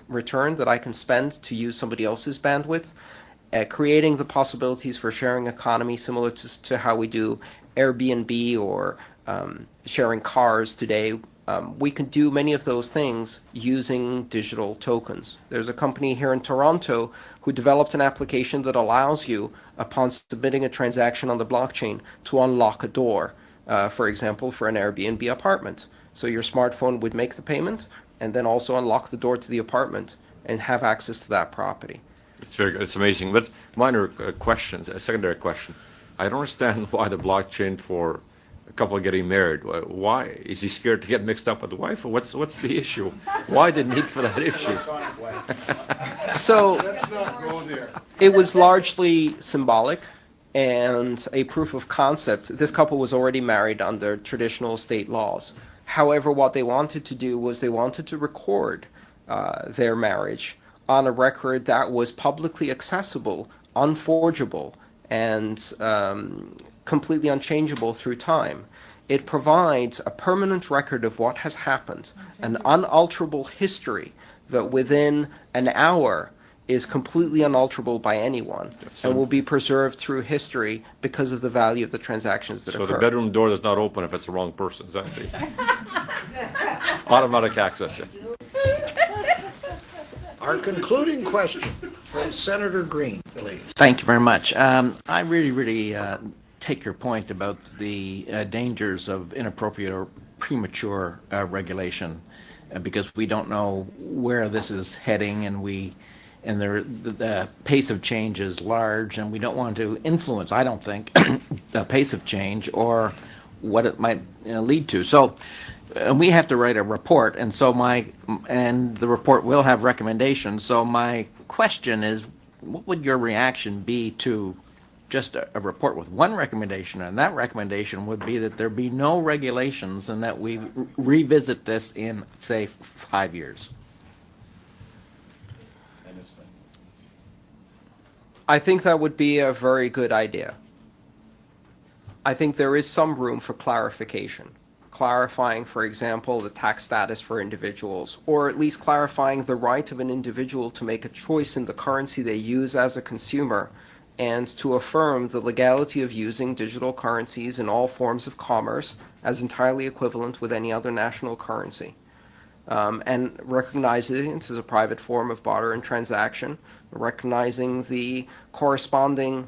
S3: return that I can spend to use somebody else's bandwidth, creating the possibilities for sharing economy similar to how we do Airbnb or sharing cars today. We can do many of those things using digital tokens. There's a company here in Toronto who developed an application that allows you, upon submitting a transaction on the blockchain, to unlock a door, for example, for an Airbnb apartment. So your smartphone would make the payment and then also unlock the door to the apartment and have access to that property.
S4: It's very good. It's amazing. But minor questions, a secondary question. I don't understand why the blockchain for a couple getting married. Why? Is he scared to get mixed up with the wife? Or what's the issue? Why the need for that issue?
S3: So
S6: Let's not go there.
S3: it was largely symbolic and a proof of concept. This couple was already married under traditional state laws. However, what they wanted to do was they wanted to record their marriage on a record that was publicly accessible, unforgeable, and completely unchangeable through time. It provides a permanent record of what has happened, an unalterable history that within an hour is completely unalterable by anyone and will be preserved through history because of the value of the transactions that
S4: So
S3: occur.
S4: the bedroom door does not open if it's the wrong person, exactly. Automatic access.
S2: Our concluding question from Senator Green, please.
S7: Thank you very much. I really take your point about the dangers of inappropriate or premature regulation, because we don't know where this is heading, and the pace of change is large, and we don't want to influence, I don't think, the pace of change or what it might lead to. So we have to write a report, and the report will have recommendations. So my question is, what would your reaction be to just a report with one recommendation? And that recommendation would be that there be no regulations and that we revisit this in, say, 5 years.
S3: I think that would be a very good idea. I think there is some room for clarification. Clarifying, for example, the tax status for individuals, or at least clarifying the right of an individual to make a choice in the currency they use as a consumer, and to affirm the legality of using digital currencies in all forms of commerce as entirely equivalent with any other national currency. And recognizing it as a private form of barter and transaction, recognizing the corresponding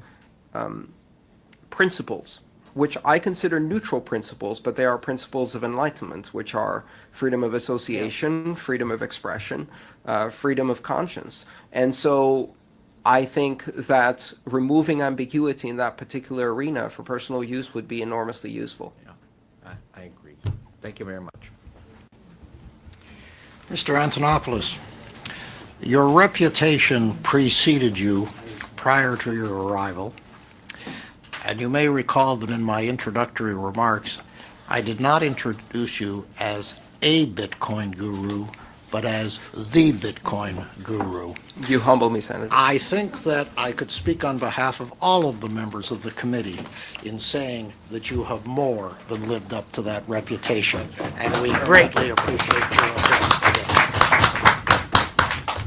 S3: principles, which I consider neutral principles, but they are principles of enlightenment, which are freedom of association, freedom of expression, freedom of conscience. And so I think that removing ambiguity in that particular arena for personal use would be enormously useful.
S7: Yeah, I agree. Thank you very much.
S2: Mr. Antonopoulos, your reputation preceded you prior to your arrival, and you may recall that in my introductory remarks, I did not introduce you as a Bitcoin guru, but as the Bitcoin guru.
S3: You humble me, Senator.
S2: I think that I could speak on behalf of all of the members of the committee in saying that you have more than lived up to that reputation, and we greatly appreciate your appearance today.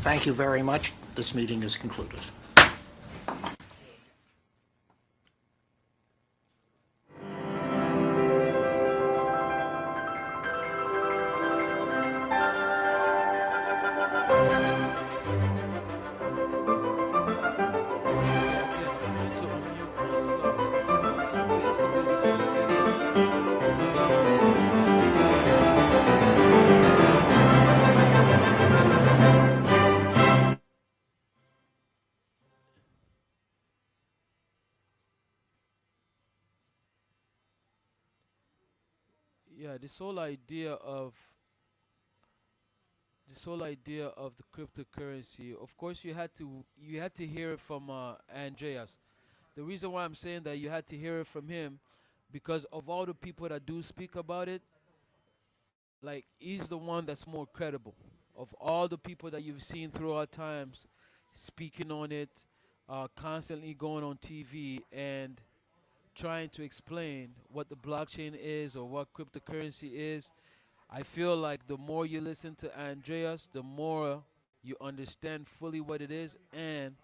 S2: Thank you very much. This meeting is concluded.
S1: Yeah, this whole idea of the cryptocurrency. Of course, you had to hear it from Andreas. The reason why I'm saying that you had to hear it from him, because of all the people that do speak about it, like he's the one that's more credible. Of all the people that you've seen throughout times speaking on it, constantly going on TV and trying to explain what the blockchain is or what cryptocurrency is, I feel like the more you listen to Andreas, the more you understand fully what it is, and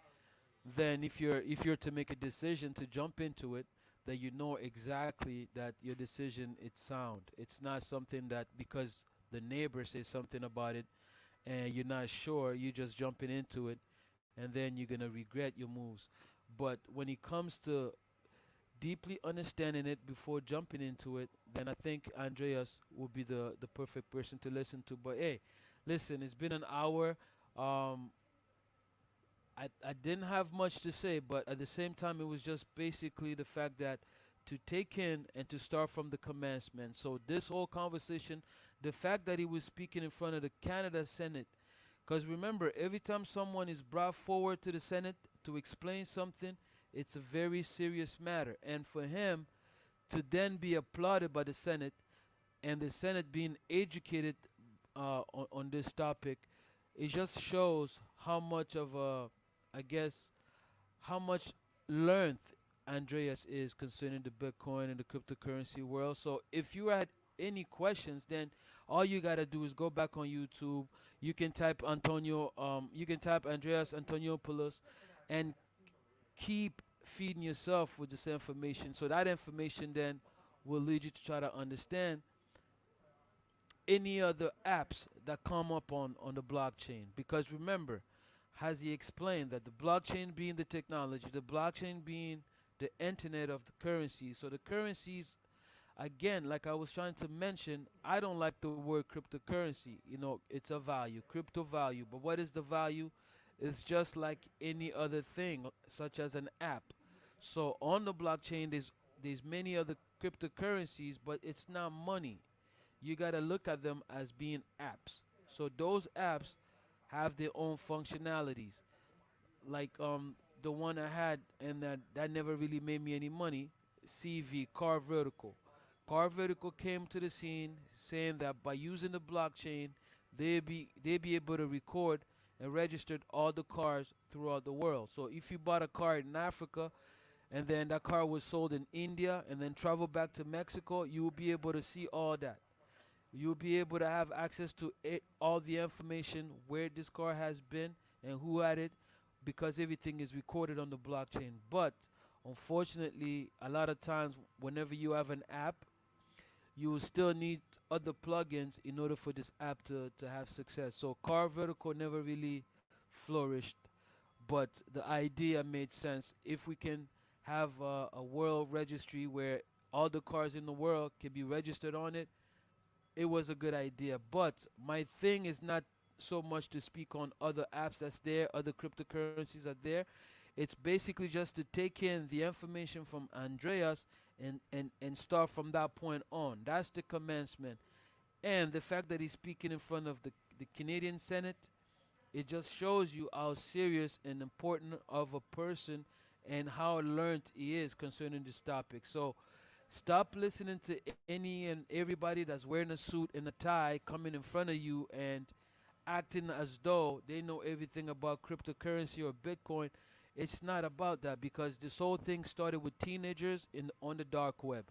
S1: then if you're to make a decision to jump into it, then you know exactly that your decision it's sound. It's not something that because the neighbor says something about it and you're not sure, you just jumping into it and then you're gonna regret your moves. But when it comes to deeply understanding it before jumping into it, then I think Andreas will be the perfect person to listen to. But hey, listen, it's been an hour. Um, I didn't have much to say, but at the same time, it was just basically the fact that to take in and to start from the commencement. So this whole conversation, the fact that he was speaking in front of the Canada Senate, because remember, every time someone is brought forward to the Senate to explain something, it's a very serious matter. And for him to then be applauded by the Senate and the Senate being educated on this topic, it just shows how much of a, I guess, how much learned Andreas is concerning the Bitcoin and the cryptocurrency world. So if you had any questions, then all you gotta do is go back on YouTube. You can type you can type Andreas Antoniopoulos, and keep feeding yourself with this information. So that information then will lead you to try to understand any other apps that come up on the blockchain. Because remember, has he explained that the blockchain being the technology, the blockchain being the internet of the currencies. So the currencies, again, like I was trying to mention, I don't like the word cryptocurrency. You know, it's a value, crypto value. But what is the value? It's just like any other thing, such as an app. So on the blockchain, there's many other cryptocurrencies, but it's not money. You gotta look at them as being apps. So those apps have their own functionalities. Like the one I had and that never really made me any money, CV, Car Vertical. Car Vertical came to the scene saying that by using the blockchain, they'd be able to record and registered all the cars throughout the world. So if you bought a car in Africa and then that car was sold in India and then traveled back to Mexico, you will be able to see all that. You'll be able to have access to all the information where this car has been and who had it, because everything is recorded on the blockchain. But unfortunately, a lot of times whenever you have an app, you will still need other plugins in order for this app to have success. So Car Vertical never really flourished, but the idea made sense. If we can have a world registry where all the cars in the world can be registered on it, it was a good idea. But my thing is not so much to speak on other apps that's there, other cryptocurrencies are there. It's basically just to take in the information from Andreas and start from that point on. That's the commencement. And the fact that he's speaking in front of the Canadian Senate, it just shows you how serious and important of a person and how learned he is concerning this topic. So stop listening to any and everybody that's wearing a suit and a tie coming in front of you and acting as though they know everything about cryptocurrency or Bitcoin. It's not about that, because this whole thing started with teenagers on the dark web.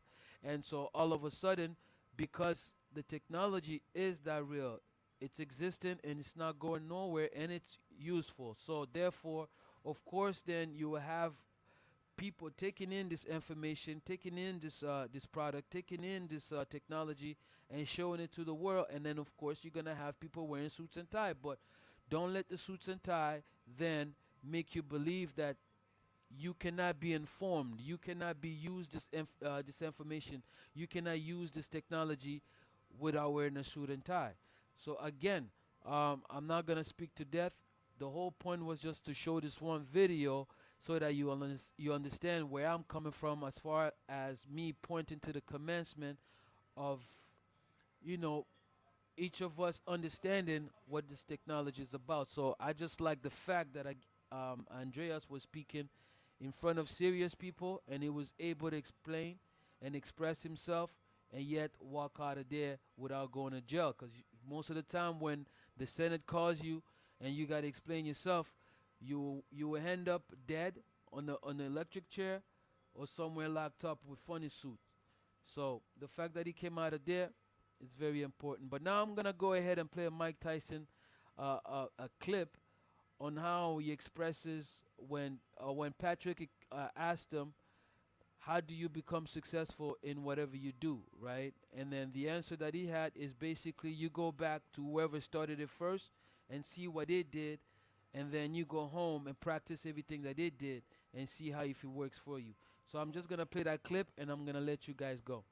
S1: And so all of a sudden, because the technology is that real, it's existing and it's not going nowhere and it's useful. So therefore, of course, then you will have people taking in this information, taking in this product, taking in this technology and showing it to the world. And then of course you're gonna have people wearing suits and tie. But don't let the suits and tie then make you believe that you cannot be informed, you cannot be used this information, you cannot use this technology without wearing a suit and tie. So again, I'm not gonna speak to death. The whole point was just to show this one video so that you understand where I'm coming from as far as me pointing to the commencement of you know, each of us understanding what this technology is about. So I just like the fact that Andreas was speaking in front of serious people and he was able to explain and express himself and yet walk out of there without going to jail. Because most of the time when the Senate calls you and you got to explain yourself, you will end up dead on the electric chair or somewhere locked up with funny suit. So the fact that he came out of there is very important. But now I'm gonna go ahead and play a Mike Tyson a clip on how he expresses when Patrick asked him, "How do you become successful in whatever you do?" Right? And then the answer that he had is basically you go back to whoever started it first and see what they did, and then you go home and practice everything that they did and see how if it works for you. So I'm just gonna play that clip and I'm gonna let you guys go.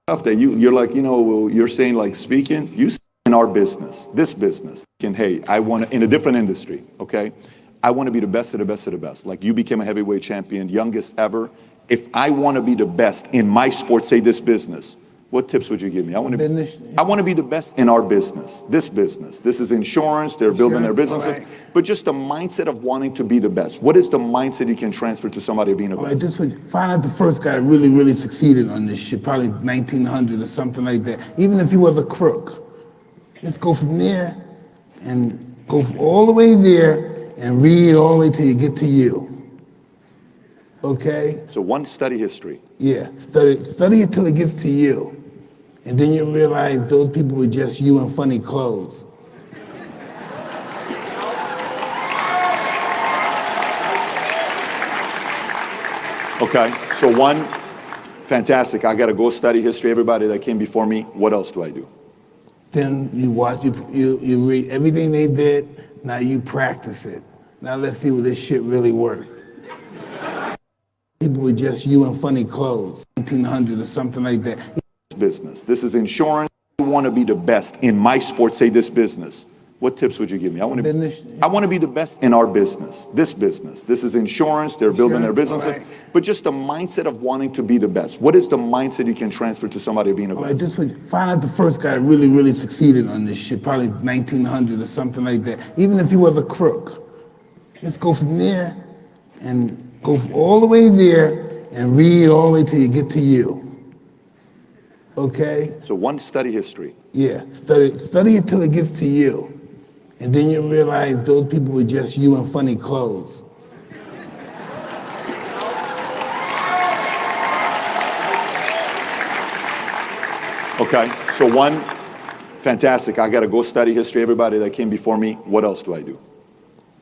S14: Stuff that you're like, you're saying like speaking, you in our business, this business, and hey, I want to, in a different industry, okay? I want to be the best of the best of the best. Like you became a heavyweight champion, youngest ever. If I want to be the best in my sport, say this business, what tips would you give me? I want to be the best in our business, this business. This is insurance, they're building their businesses, but just the mindset of wanting to be the best. What is the mindset you can transfer to somebody being the best?
S15: This would find out the first guy that really succeeded on this shit, probably 1900 or something like that. Even if he was a crook, just go from there and go all the way there and read all the way till you get to you. Okay?
S14: So one, study history.
S15: Yeah, study it till it gets to you. And then you realize those people were just you in funny clothes.
S14: Okay, so one, fantastic. I got to go study history. Everybody that came before me, what else do I do?
S15: Then you watch, you read everything they did. Now you practice it. Now let's see what this shit really works. People were just you in funny clothes, 1900 or something like that.
S14: Business. This is insurance. I want to be the best in my sport, say this business. What tips would you give me? I want to be the best in our business, this business. This is insurance, they're building their businesses, but just the mindset of wanting to be the best. What is the mindset you can transfer to somebody being the best?
S15: This would find out the first guy that really succeeded on this shit, probably 1900 or something like that. Even if he was a crook, just go from there and go all the way there and read all the way till you get to you. Okay?
S14: So one, study history.
S15: Yeah, study it till it gets to you. And then you realize those people were just you in funny clothes.
S14: Okay, so one, fantastic. I got to go study history. Everybody that came before me, what else do I do?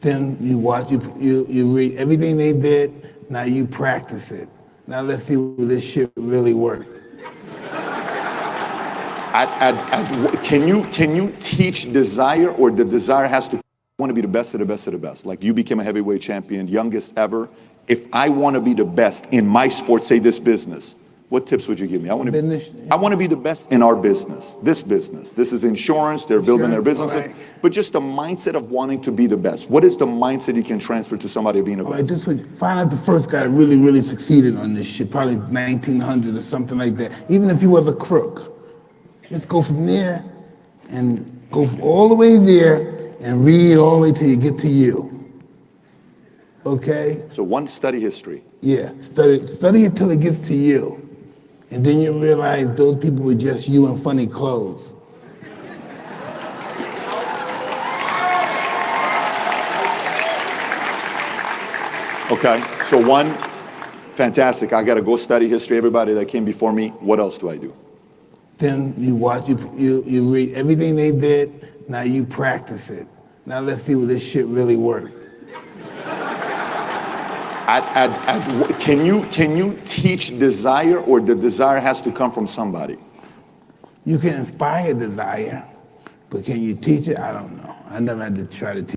S15: Then you watch, you read everything they did. Now you practice it. Now let's see what this shit really works.
S14: Can you teach desire, or the desire has to want to be the best of the best of the best? Like you became a heavyweight champion, youngest ever. If I want to be the best in my sport, say this business, what tips would you give me? I want to be the best in our business, this business. This is insurance, they're building their businesses, but just the mindset of wanting to be the best. What is the mindset you can transfer to somebody being the best?
S15: This would find out the first guy that really succeeded on this shit, probably 1900 or something like that. Even if he was a crook. Just go from there and go all the way there and read all the way till you get to you. Okay?
S14: So one, study history.
S15: Yeah, study it till it gets to you. And then you realize those people were just you in funny clothes.
S14: Okay, so one, fantastic. I got to go study history, everybody that came before me. What else do I do?
S15: Then you watch, you read everything they did, now you practice it. Now let's see what this shit really works.
S14: Can you teach desire, or the desire has to come from somebody?
S15: You can inspire desire, but can you teach it? I don't know. I never had to try to teach.